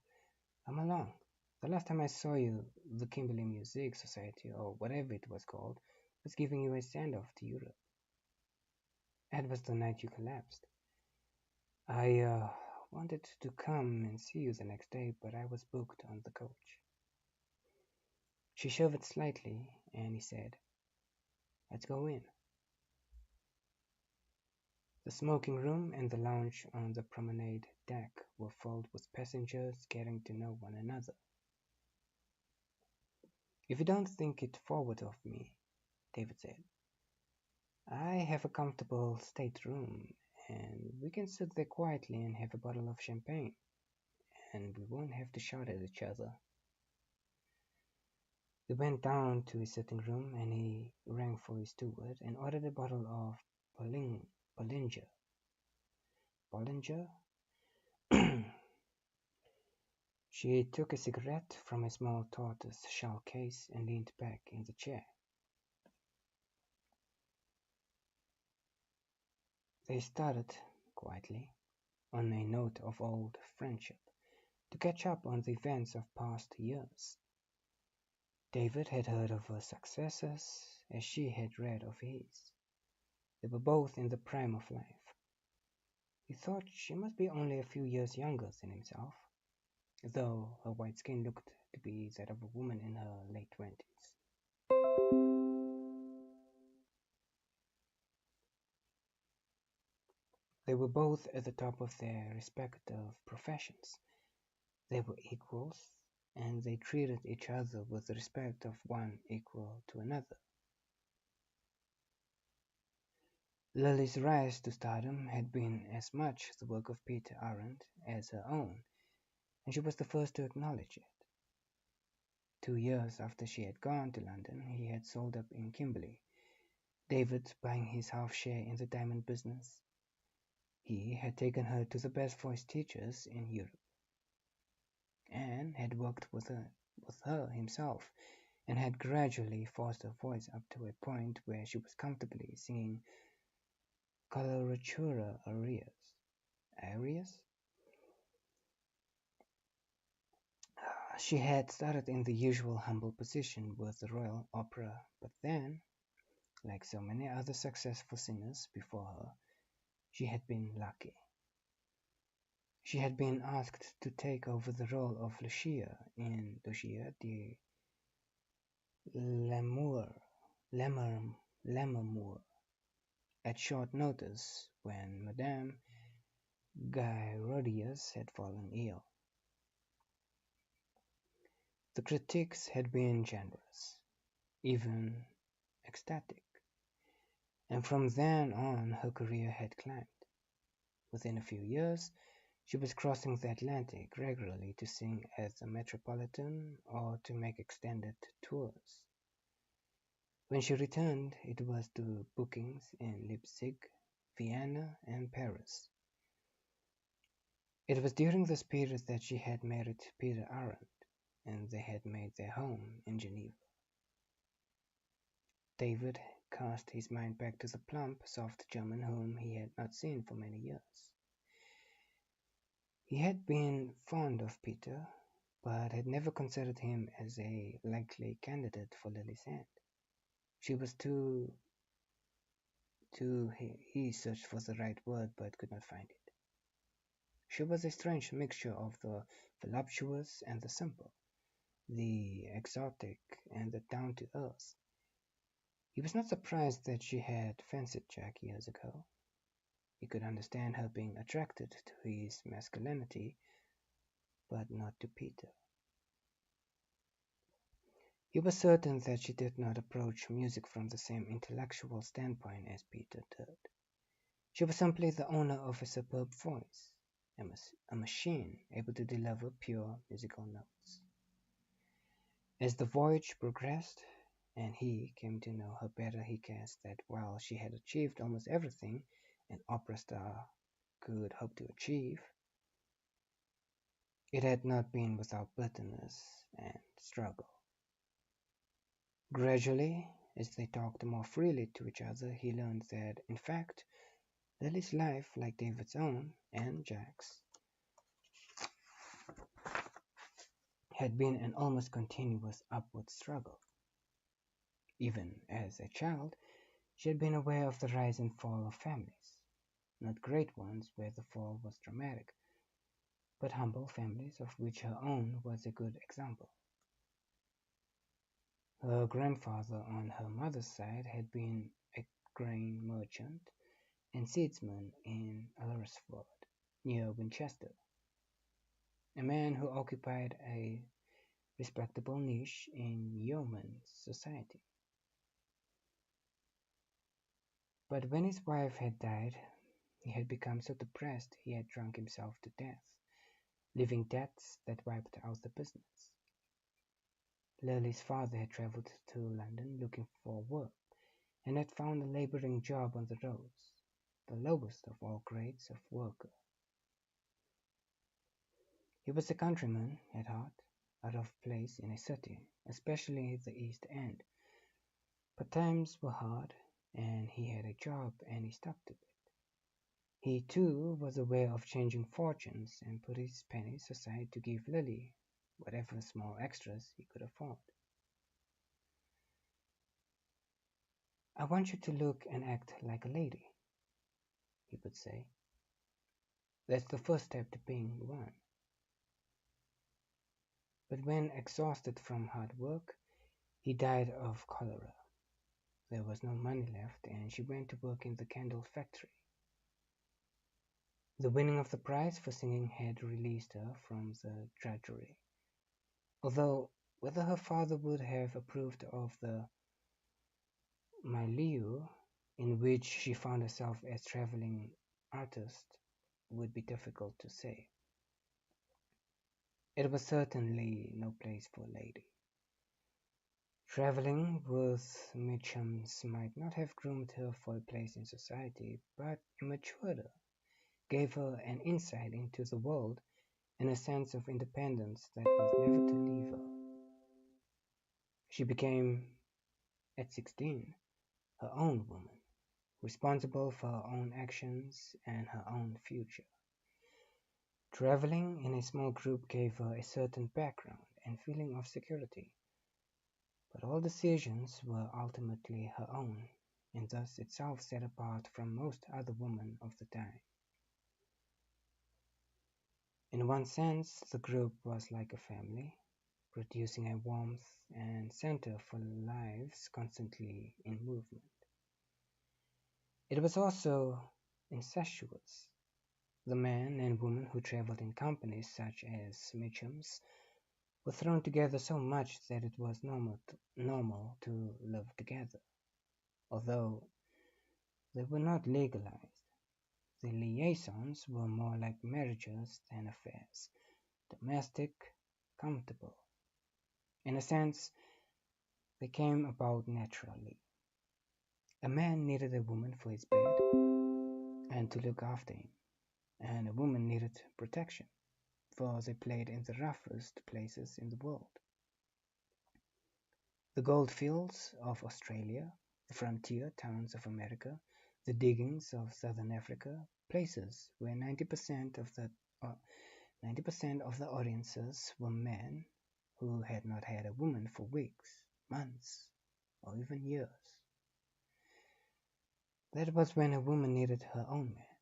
come along. The last time I saw you, the Kimberley Music Society, or whatever it was called, was giving you a send-off to Europe. That was the night you collapsed. I wanted to come and see you the next day, but I was booked on the coach. She shivered slightly, and he said, "Let's go in." The smoking room and the lounge on the promenade deck were filled with passengers getting to know one another. "If you don't think it forward of me," David said, "I have a comfortable stateroom, and we can sit there quietly and have a bottle of champagne, and we won't have to shout at each other." They went down to his sitting room, and he rang for his steward and ordered a bottle of Bollinger. Bollinger? She took a cigarette from a small tortoise shell case and leaned back in the chair. They started quietly on a note of old friendship to catch up on the events of past years. David had heard of her successes as she had read of his. They were both in the prime of life. He thought she must be only a few years younger than himself, though her white skin looked to be that of a woman in her late 20s. They were both at the top of their respective professions. They were equals, and they treated each other with the respect of one equal to another. Lily's rise to stardom had been as much the work of Peter Arendt as her own, and she was the first to acknowledge it. 2 years after she had gone to London, he had sold up in Kimberley, David buying his half share in the diamond business. He had taken her to the best voice teachers in Europe, and had worked with her himself, and had gradually forced her voice up to a point where she was comfortably singing coloratura arias. She had started in the usual humble position with the Royal Opera, but then, like so many other successful singers before her, she had been lucky. She had been asked to take over the role of Lucia in Lucia de Lammermoor at short notice when Madame Guy had fallen ill. The critics had been generous, even ecstatic, and from then on her career had climbed. Within a few years, she was crossing the Atlantic regularly to sing at the Metropolitan or to make extended tours. When she returned, it was to bookings in Leipzig, Vienna, and Paris. It was during this period that she had married Peter Arendt, and they had made their home in Geneva. David cast his mind back to the plump, soft German whom he had not seen for many years. He had been fond of Peter, but had never considered him as a likely candidate for Lily's hand. She was he searched for the right word but could not find it. She was a strange mixture of the voluptuous and the simple, the exotic and the down-to-earth. He was not surprised that she had fancied Jack years ago. He could understand her being attracted to his masculinity, but not to Peter. He was certain that she did not approach music from the same intellectual standpoint as Peter did. She was simply the owner of a superb voice, a machine able to deliver pure musical notes. As the voyage progressed, and he came to know her better, he guessed that while she had achieved almost everything an opera star could hope to achieve, it had not been without bitterness and struggle. Gradually, as they talked more freely to each other, he learned that, in fact, Lily's life, like David's own and Jack's, had been an almost continuous upward struggle. Even as a child, she had been aware of the rise and fall of families, not great ones where the fall was dramatic, but humble families of which her own was a good example. Her grandfather on her mother's side had been a grain merchant and seedsman in Alresford, near Winchester, a man who occupied a respectable niche in yeoman's society. But when his wife had died, he had become so depressed he had drunk himself to death, leaving debts that wiped out the business. Lily's father had travelled to London looking for work, and had found a labouring job on the roads, the lowest of all grades of worker. He was a countryman at heart, out of place in a city, especially the East End. But times were hard, and he had a job, and he stuck to it. He too was aware of changing fortunes and put his pennies aside to give Lily whatever small extras he could afford. "I want you to look and act like a lady," he would say. "That's the first step to being one." But when exhausted from hard work, he died of cholera. There was no money left, and she went to work in the candle factory. The winning of the prize for singing had released her from the drudgery, although whether her father would have approved of the milieu in which she found herself as traveling artist would be difficult to say. It was certainly no place for a lady. Traveling with Mitchums might not have groomed her for a place in society, but it matured her, gave her an insight into the world and a sense of independence that was never to leave her. She became, at 16, her own woman, responsible for her own actions and her own future. Traveling in a small group gave her a certain background and feeling of security, but all decisions were ultimately her own, and thus itself set apart from most other women of the time. In one sense, the group was like a family, producing a warmth and center for lives constantly in movement. It was also incestuous. The men and women who traveled in companies such as Mitchum's were thrown together so much that it was normal to live together, although they were not legalized. The liaisons were more like marriages than affairs, domestic, comfortable. In a sense, they came about naturally. A man needed a woman for his bed and to look after him, and a woman needed protection, for they played in the roughest places in the world. The goldfields of Australia, the frontier towns of America, the diggings of southern Africa, places where 90% of the 90% of the audiences were men who had not had a woman for weeks, months, or even years. That was when a woman needed her own man.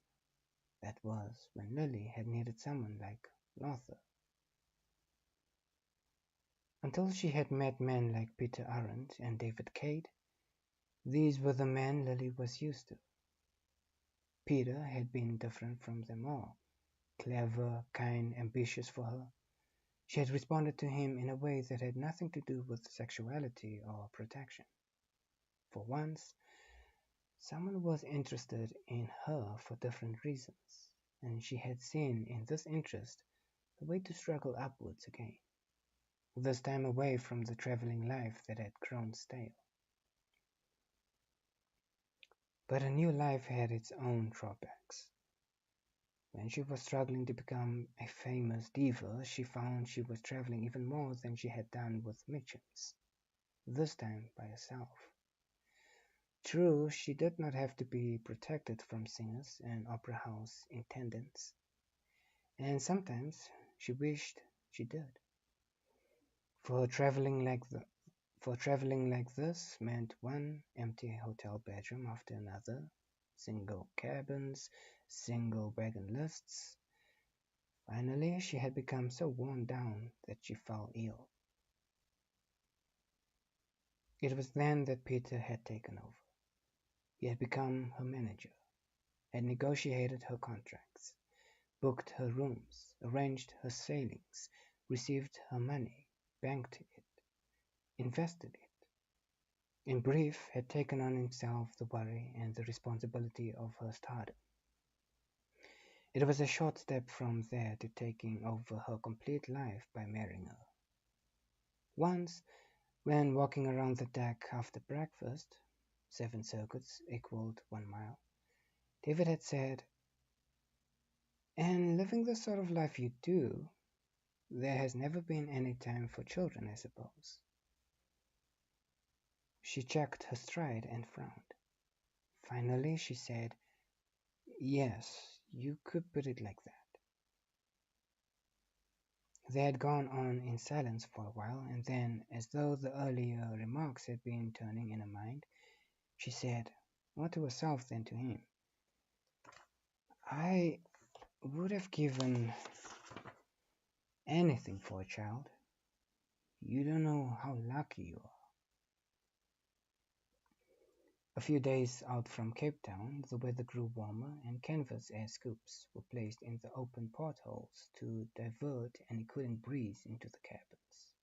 That was when Lily had needed someone like Lothar. Until she had met men like Peter Arendt and David Cade, these were the men Lily was used to. Peter had been different from them all, clever, kind, ambitious for her. She had responded to him in a way that had nothing to do with sexuality or protection. For once, someone was interested in her for different reasons, and she had seen in this interest the way to struggle upwards again, this time away from the traveling life that had grown stale. But a new life had its own drawbacks. When she was struggling to become a famous diva, she found she was traveling even more than she had done with Mitchums, this time by herself. True, she did not have to be protected from singers and opera house attendants, and sometimes she wished she did. For traveling like this meant one empty hotel bedroom after another, single cabins, single wagon lists. Finally, she had become so worn down that she fell ill. It was then that Peter had taken over. He had become her manager, had negotiated her contracts, booked her rooms, arranged her sailings, received her money, banked it, invested it. In brief, had taken on himself the worry and the responsibility of her stardom. It was a short step from there to taking over her complete life by marrying her. Once, when walking around the deck after breakfast, 7 circuits equaled 1 mile, David had said, "And living the sort of life you do, there has never been any time for children, I suppose." She checked her stride and frowned. Finally she said, Yes, you could put it like that. They had gone on in silence for a while, and then, as though the earlier remarks had been turning in her mind, she said, more to herself than to him, I would have given anything for a child. You don't know how lucky you are. A few days out from Cape Town, the weather grew warmer, and canvas air scoops were placed in the open portholes to divert any cooling breeze into the cabins.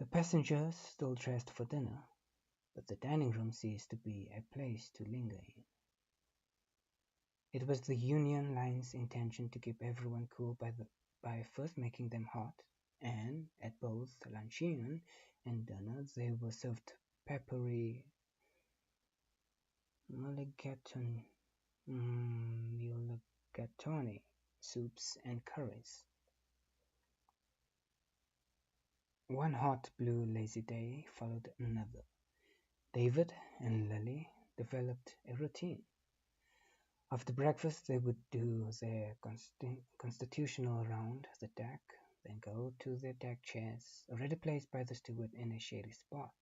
The passengers still dressed for dinner, but the dining room ceased to be a place to linger in. It was the Union Line's intention to keep everyone cool by first making them hot, and at both luncheon and dinner they were served peppery mulligatawny soups and curries. One hot blue lazy day followed another. David and Lily developed a routine. After breakfast they would do their constitutional round the deck, then go to their deck chairs, already placed by the steward in a shady spot.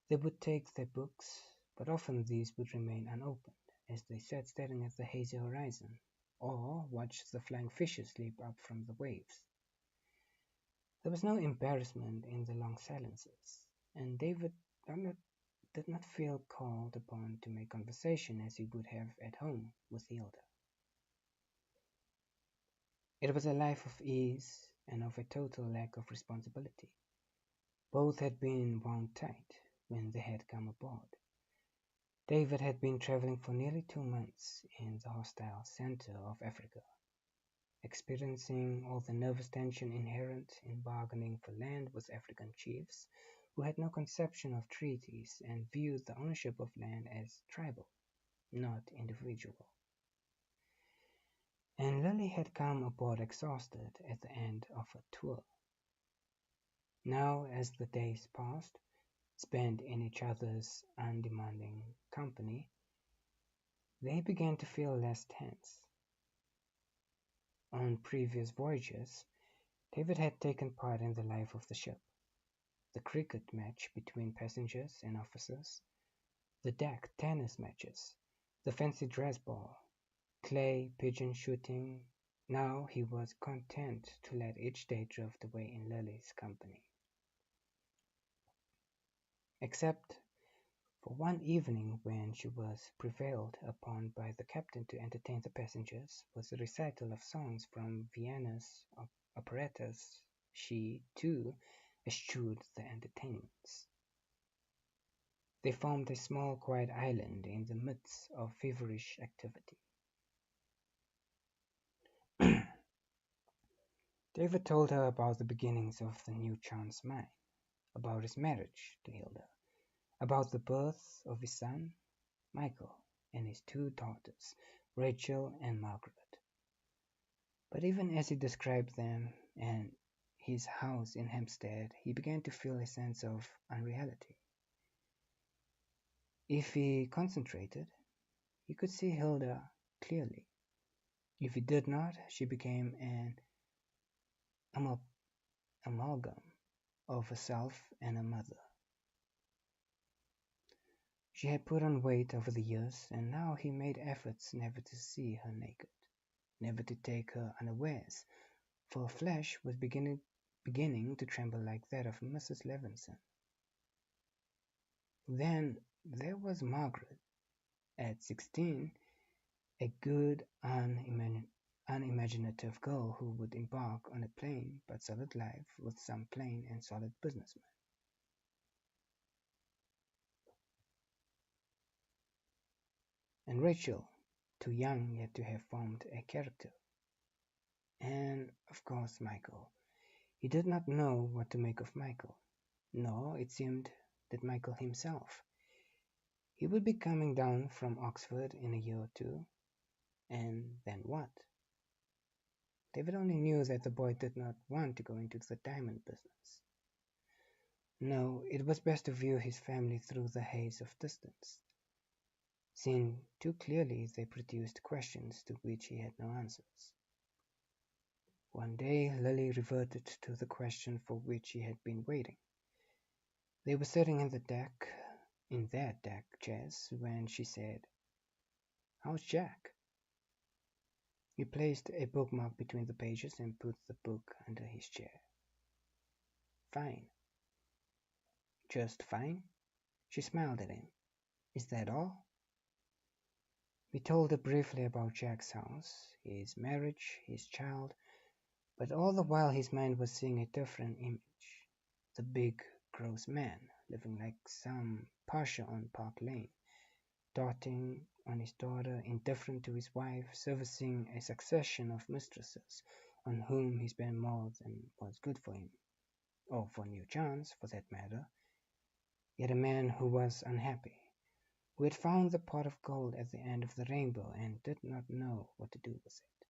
They would take their books, but often these would remain unopened, as they sat staring at the hazy horizon, or watched the flying fishes leap up from the waves. There was no embarrassment in the long silences, and David did not feel called upon to make conversation as he would have at home with Hilda. It was a life of ease and of a total lack of responsibility. Both had been wound tight when they had come aboard. David had been traveling for nearly 2 months in the hostile center of Africa, experiencing all the nervous tension inherent in bargaining for land with African chiefs who had no conception of treaties and viewed the ownership of land as tribal, not individual. And Lily had come aboard exhausted at the end of her tour. Now, as the days passed, spent in each other's undemanding company, they began to feel less tense. On previous voyages, David had taken part in the life of the ship, the cricket match between passengers and officers, the deck tennis matches, the fancy dress ball, clay pigeon shooting. Now he was content to let each day drift away in Lily's company. Except for one evening when she was prevailed upon by the captain to entertain the passengers with a recital of songs from Vienna's operettas, she, too, eschewed the entertainments. They formed a small quiet island in the midst of feverish activity. David told her about the beginnings of the New Chance mine, about his marriage to Hilda, about the birth of his son, Michael, and his 2 daughters, Rachel and Margaret. But even as he described them and his house in Hampstead, he began to feel a sense of unreality. If he concentrated, he could see Hilda clearly. If he did not, she became an amalgam of herself and her mother. She had put on weight over the years, and now he made efforts never to see her naked, never to take her unawares, for her flesh was beginning to tremble like that of Mrs. Levinson. Then there was Margaret, at 16, a good, unimaginative girl who would embark on a plain but solid life with some plain and solid businessman. And Rachel, too young yet to have formed a character. And, of course, Michael. He did not know what to make of Michael, nor, it seemed, did Michael himself. He would be coming down from Oxford in a year or 2, and then what? David only knew that the boy did not want to go into the diamond business. No, it was best to view his family through the haze of distance. Seen too clearly, they produced questions to which he had no answers. One day Lily reverted to the question for which he had been waiting. They were sitting in their deck chairs, when she said, "How's Jack?" He placed a bookmark between the pages and put the book under his chair. "Fine." "Just fine?" She smiled at him. "Is that all?" We told her briefly about Jack's house, his marriage, his child, but all the while his mind was seeing a different image. The big, gross man, living like some pasha on Park Lane, doting on his daughter, indifferent to his wife, servicing a succession of mistresses on whom he spent more than was good for him, or for New Chance, for that matter. Yet a man who was unhappy, who had found the pot of gold at the end of the rainbow and did not know what to do with it.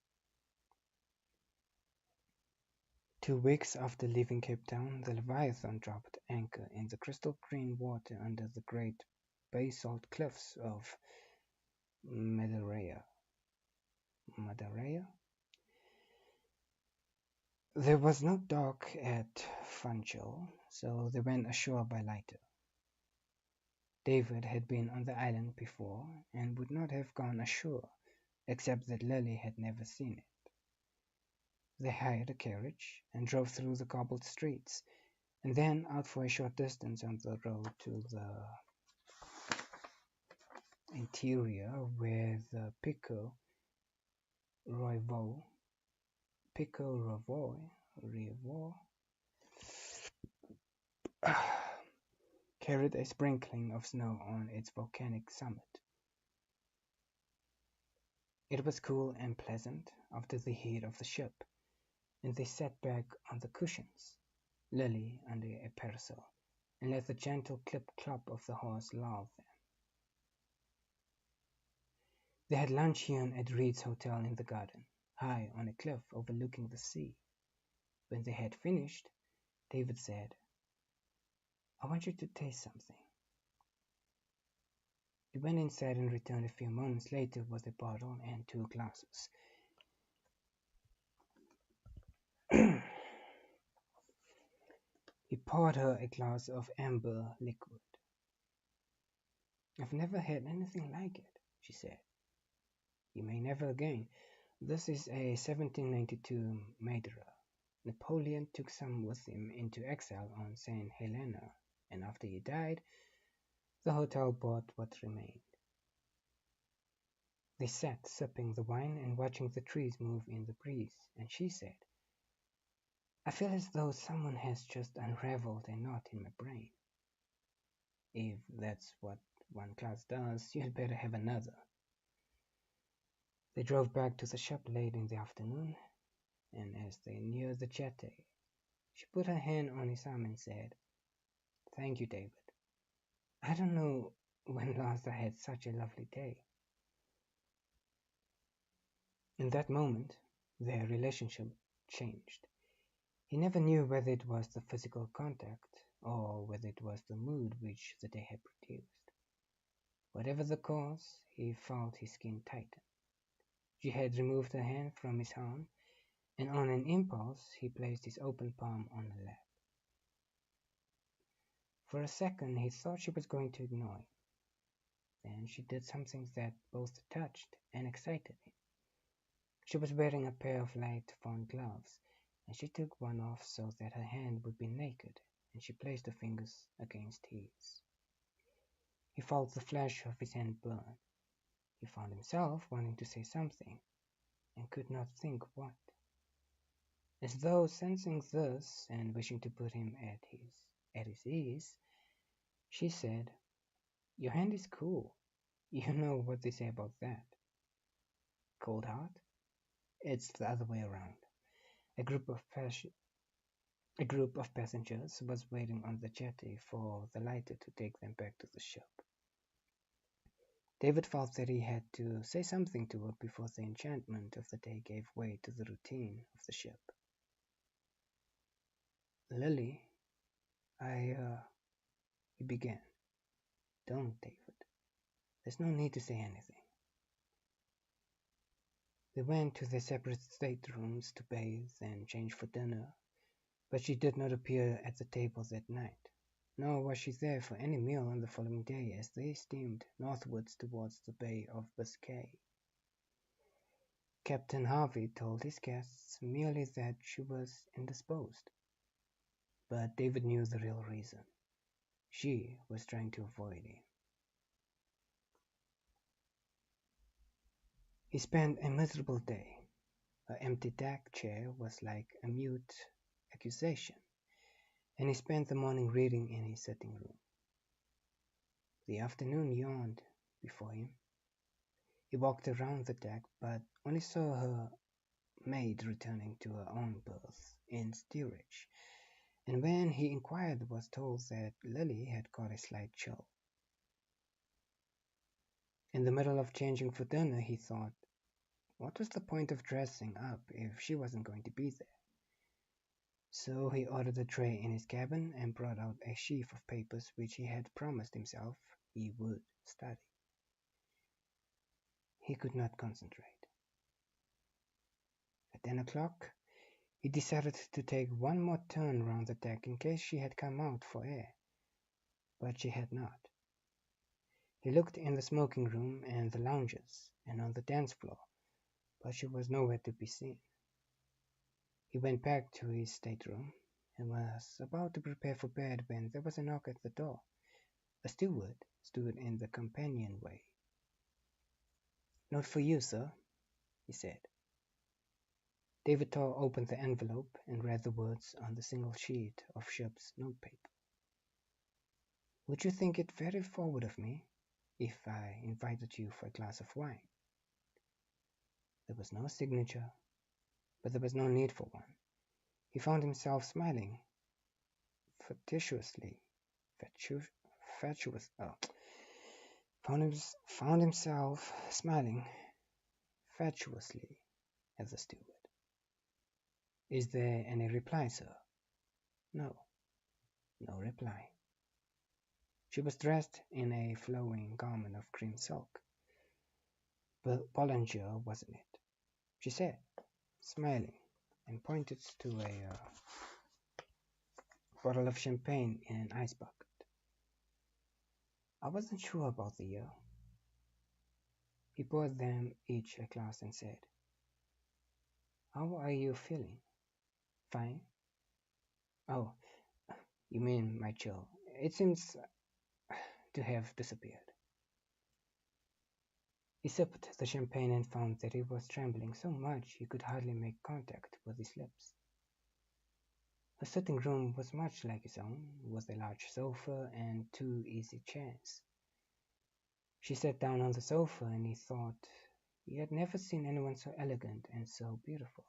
2 weeks after leaving Cape Town, the Leviathan dropped anchor in the crystal green water under the great basalt cliffs of Madeira. There was no dock at Funchal, so they went ashore by lighter. David had been on the island before and would not have gone ashore, except that Lily had never seen it. They hired a carriage and drove through the cobbled streets, and then out for a short distance on the road to the interior, where the Pico Roivoi carried a sprinkling of snow on its volcanic summit. It was cool and pleasant after the heat of the ship, and they sat back on the cushions, Lily under a parasol, and let the gentle clip-clop of the horse lull them. They had luncheon at Reed's Hotel in the garden, high on a cliff overlooking the sea. When they had finished, David said, "I want you to taste something." He went inside and returned a few moments later with a bottle and 2 glasses. He poured her a glass of amber liquid. "I've never had anything like it," she said. "You may never again. This is a 1792 Madeira. Napoleon took some with him into exile on St. Helena, and after he died, the hotel bought what remained." They sat sipping the wine and watching the trees move in the breeze, and she said, "I feel as though someone has just unraveled a knot in my brain." "If that's what one class does, you'd better have another." They drove back to the shop late in the afternoon, and as they neared the jetty, she put her hand on his arm and said, "Thank you, David. I don't know when last I had such a lovely day." In that moment, their relationship changed. He never knew whether it was the physical contact or whether it was the mood which the day had produced. Whatever the cause, he felt his skin tighten. She had removed her hand from his arm, and on an impulse he placed his open palm on her lap. For a second he thought she was going to ignore him. Then she did something that both touched and excited him. She was wearing a pair of light fawn gloves, and she took one off so that her hand would be naked, and she placed her fingers against his. He felt the flesh of his hand burn. He found himself wanting to say something, and could not think what. As though sensing this and wishing to put him at his ease, she said, "Your hand is cool. You know what they say about that." "Cold heart?" "It's the other way around." A group of passengers was waiting on the jetty for the lighter to take them back to the ship. David felt that he had to say something to her before the enchantment of the day gave way to the routine of the ship. "Lily, he began. "Don't, David." There's no need to say anything." They went to their separate staterooms to bathe and change for dinner, but she did not appear at the table that night, nor was she there for any meal on the following day as they steamed northwards towards the Bay of Biscay. Captain Harvey told his guests merely that she was indisposed, but David knew the real reason. She was trying to avoid him. He spent a miserable day. Her empty deck chair was like a mute accusation, and he spent the morning reading in his sitting room. The afternoon yawned before him. He walked around the deck, but only saw her maid returning to her own berth in steerage, and when he inquired was told that Lily had caught a slight chill. In the middle of changing for dinner, he thought, what was the point of dressing up if she wasn't going to be there? So he ordered a tray in his cabin and brought out a sheaf of papers which he had promised himself he would study. He could not concentrate. At 10 o'clock, he decided to take one more turn round the deck in case she had come out for air, but she had not. He looked in the smoking room and the lounges and on the dance floor, but she was nowhere to be seen. He went back to his stateroom and was about to prepare for bed when there was a knock at the door. A steward stood in the companionway. "Note for you, sir," he said. David tore open the envelope and read the words on the single sheet of ship's notepaper. "Would you think it very forward of me if I invited you for a glass of wine?" There was no signature, but there was no need for one. He found himself smiling found himself smiling fatuously at the steward. "Is there any reply, sir?" No reply. She was dressed in a flowing garment of cream silk. But Bollinger wasn't it, she said, smiling, and pointed to a bottle of champagne in an ice bucket. I wasn't sure about the year. He poured them each a glass and said, "How are you feeling?" "Fine." "Oh, you mean my chill. It seems to have disappeared." He sipped the champagne and found that he was trembling so much he could hardly make contact with his lips. Her sitting room was much like his own, with a large sofa and 2 easy chairs. She sat down on the sofa, and he thought he had never seen anyone so elegant and so beautiful.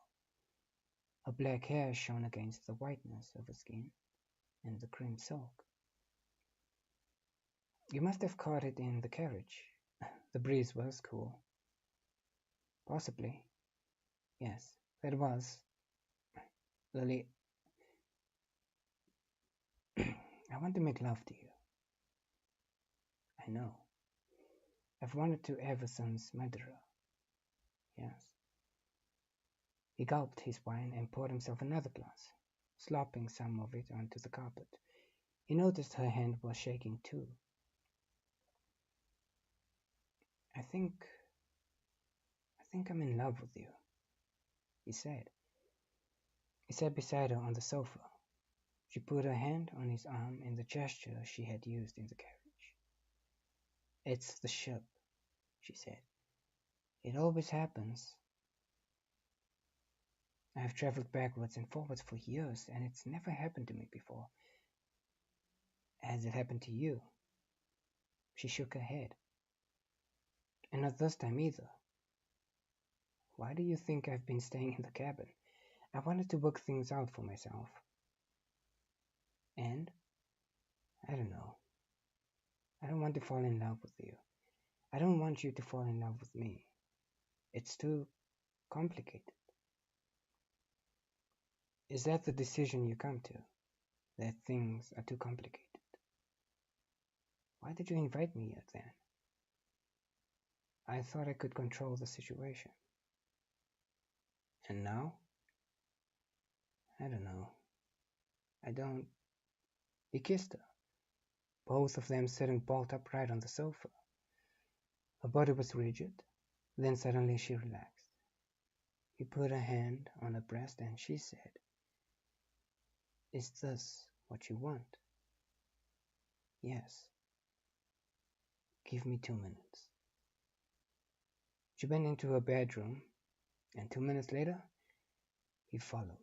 Her black hair shone against the whiteness of her skin and the cream silk. "You must have caught it in the carriage. The breeze was cool." "Possibly. Yes, that was. Lily, I want to make love to you." "I know. I've wanted to ever since Madeira." "Yes." He gulped his wine and poured himself another glass, slopping some of it onto the carpet. He noticed her hand was shaking too. I think I'm in love with you," he said. He sat beside her on the sofa. She put her hand on his arm in the gesture she had used in the carriage. "It's the ship," she said. "It always happens. I have traveled backwards and forwards for years, and it's never happened to me before. Has it happened to you?" She shook her head. "And not this time either." "Why do you think I've been staying in the cabin? I wanted to work things out for myself." "And?" "I don't know. I don't want to fall in love with you. I don't want you to fall in love with me. It's too complicated." "Is that the decision you come to? That things are too complicated?" "Why did you invite me here then?" I thought I could control the situation. And now? I don't know. I don't. He kissed her, both of them sitting bolt upright on the sofa. Her body was rigid, then suddenly she relaxed. He put a hand on her breast and she said, "Is this what you want?" "Yes." "Give me 2 minutes." She went into her bedroom, and 2 minutes later, he followed.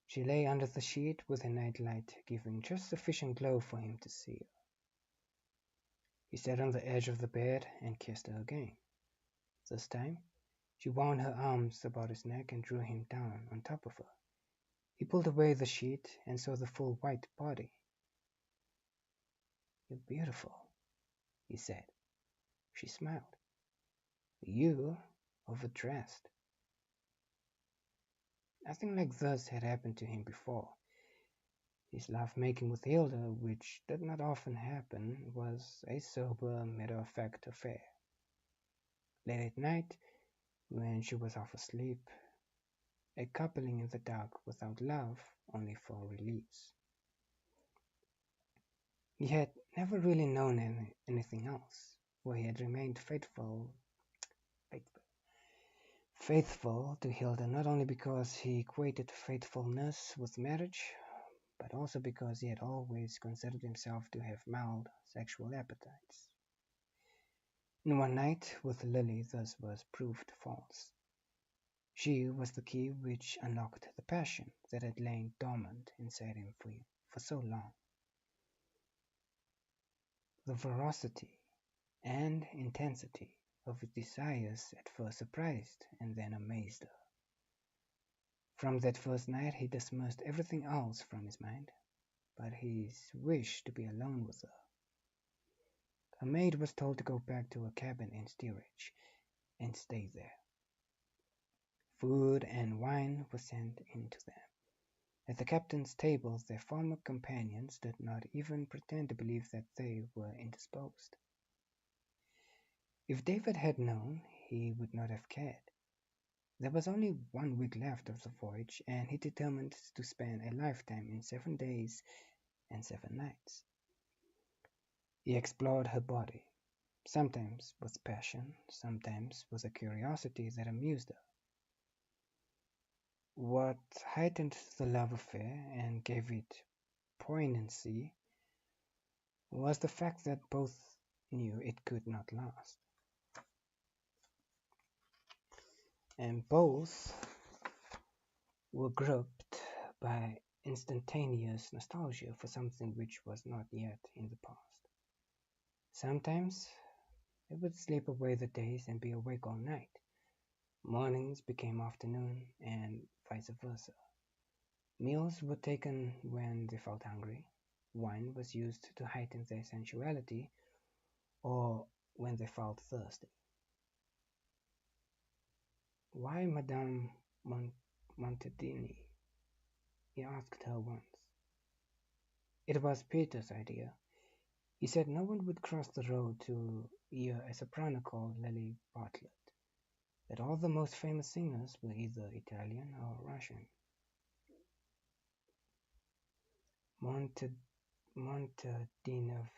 She lay under the sheet with a nightlight giving just sufficient glow for him to see her. He sat on the edge of the bed and kissed her again. This time, she wound her arms about his neck and drew him down on top of her. He pulled away the sheet and saw the full white body. "You're beautiful," he said. She smiled. "You overdressed." Nothing like this had happened to him before. His love-making with Hilda, which did not often happen, was a sober, matter-of-fact affair. Late at night, when she was half asleep, a coupling in the dark without love, only for release. He had never really known anything else, for he had remained faithful to Hilda, not only because he equated faithfulness with marriage, but also because he had always considered himself to have mild sexual appetites. And one night with Lily this was proved false. She was the key which unlocked the passion that had lain dormant inside him for so long. The ferocity and intensity of his desires at first surprised and then amazed her. From that first night he dismissed everything else from his mind but his wish to be alone with her. A maid was told to go back to her cabin in steerage and stay there. Food and wine were sent in to them. At the captain's table their former companions did not even pretend to believe that they were indisposed. If David had known, he would not have cared. There was only 1 week left of the voyage, and he determined to spend a lifetime in 7 days and 7 nights. He explored her body, sometimes with passion, sometimes with a curiosity that amused her. What heightened the love affair and gave it poignancy was the fact that both knew it could not last. And both were gripped by instantaneous nostalgia for something which was not yet in the past. Sometimes they would sleep away the days and be awake all night. Mornings became afternoon and vice versa. Meals were taken when they felt hungry. Wine was used to heighten their sensuality or when they felt thirsty. "Why Madame Montedini?" he asked her once. It was Peter's idea. He said no one would cross the road to hear a soprano called Lily Bartlett, that all the most famous singers were either Italian or Russian. Montedina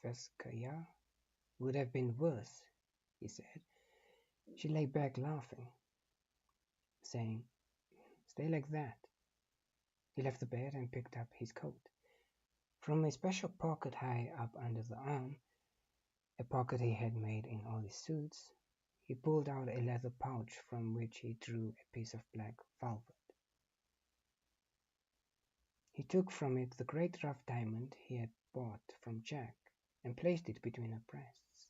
Veskaya would have been worse, he said. She lay back laughing, saying, "Stay like that." He left the bed and picked up his coat. From a special pocket high up under the arm, a pocket he had made in all his suits, he pulled out a leather pouch from which he drew a piece of black velvet. He took from it the great rough diamond he had bought from Jack and placed it between her breasts.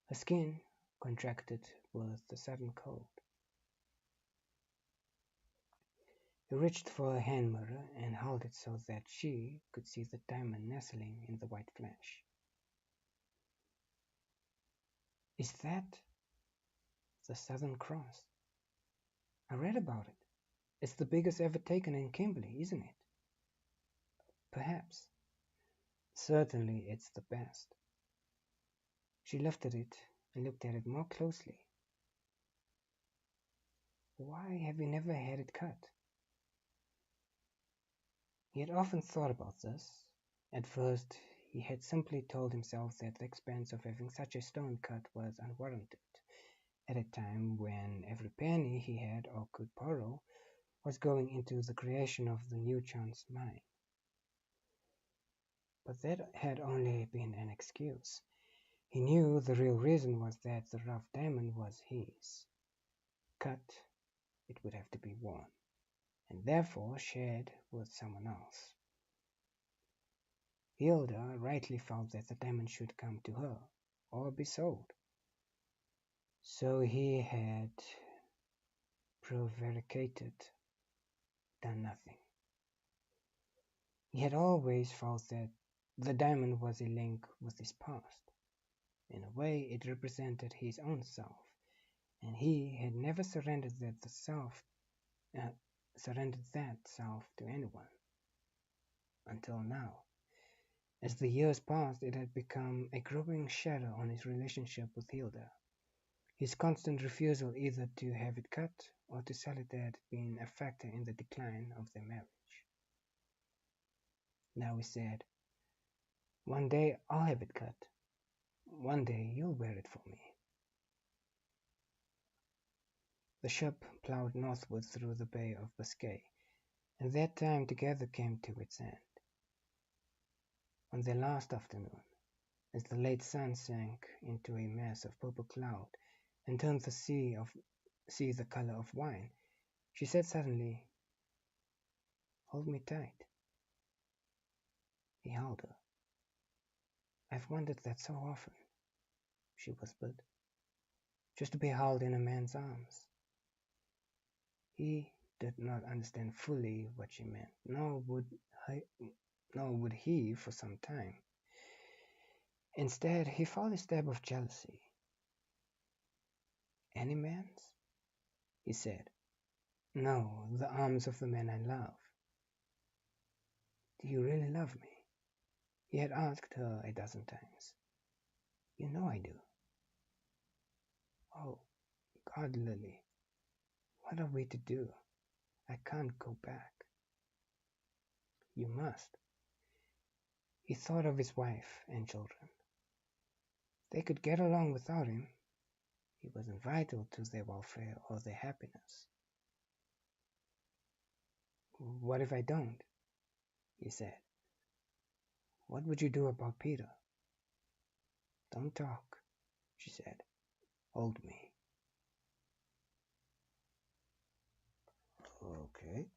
Her skin contracted with the sudden cold. He reached for a hand mirror and held it so that she could see the diamond nestling in the white flesh. "Is that the Southern Cross? I read about it. It's the biggest ever taken in Kimberley, isn't it?" "Perhaps. Certainly it's the best." She lifted it and looked at it more closely. Why have you never had it cut? He had often thought about this. At first, he had simply told himself that the expense of having such a stone cut was unwarranted, at a time when every penny he had or could borrow was going into the creation of the New Chance mine. But that had only been an excuse. He knew the real reason was that the rough diamond was his. Cut, it would have to be worn, and therefore shared with someone else. Hilda rightly felt that the diamond should come to her, or be sold. So he had prevaricated, done nothing. He had always felt that the diamond was a link with his past. In a way, it represented his own self, and he had never surrendered that self to anyone. Until now. As the years passed, it had become a growing shadow on his relationship with Hilda. His constant refusal either to have it cut or to sell it had been a factor in the decline of their marriage. Now he said, "One day I'll have it cut. One day you'll wear it for me." The ship ploughed northward through the Bay of Biscay, and their time together came to its end. On their last afternoon, as the late sun sank into a mass of purple cloud and turned the sea the color of wine, she said suddenly, "Hold me tight." He held her. "I've wondered that so often," she whispered, "just to be held in a man's arms." He did not understand fully what she meant, nor would he for some time. Instead, he felt a stab of jealousy. "Any man's?" he said. "No, the arms of the man I love." "Do you really love me?" He had asked her a dozen times. "You know I do." "Oh, God, Lily, what are we to do? I can't go back." "You must." He thought of his wife and children. They could get along without him. He wasn't vital to their welfare or their happiness. "What if I don't?" he said. "What would you do about Peter?" "Don't talk," she said. "Hold me." Okay.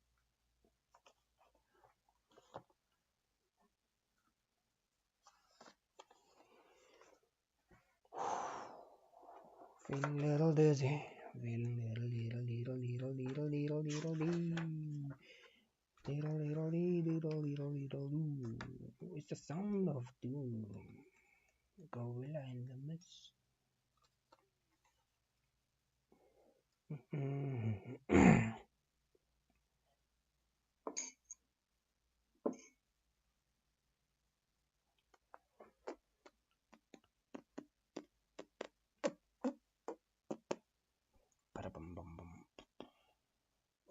Feeling a little dizzy. Feeling a little dee. It's the sound of doom. Gorilla in the mist.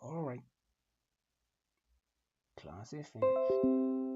All right. Class is finished.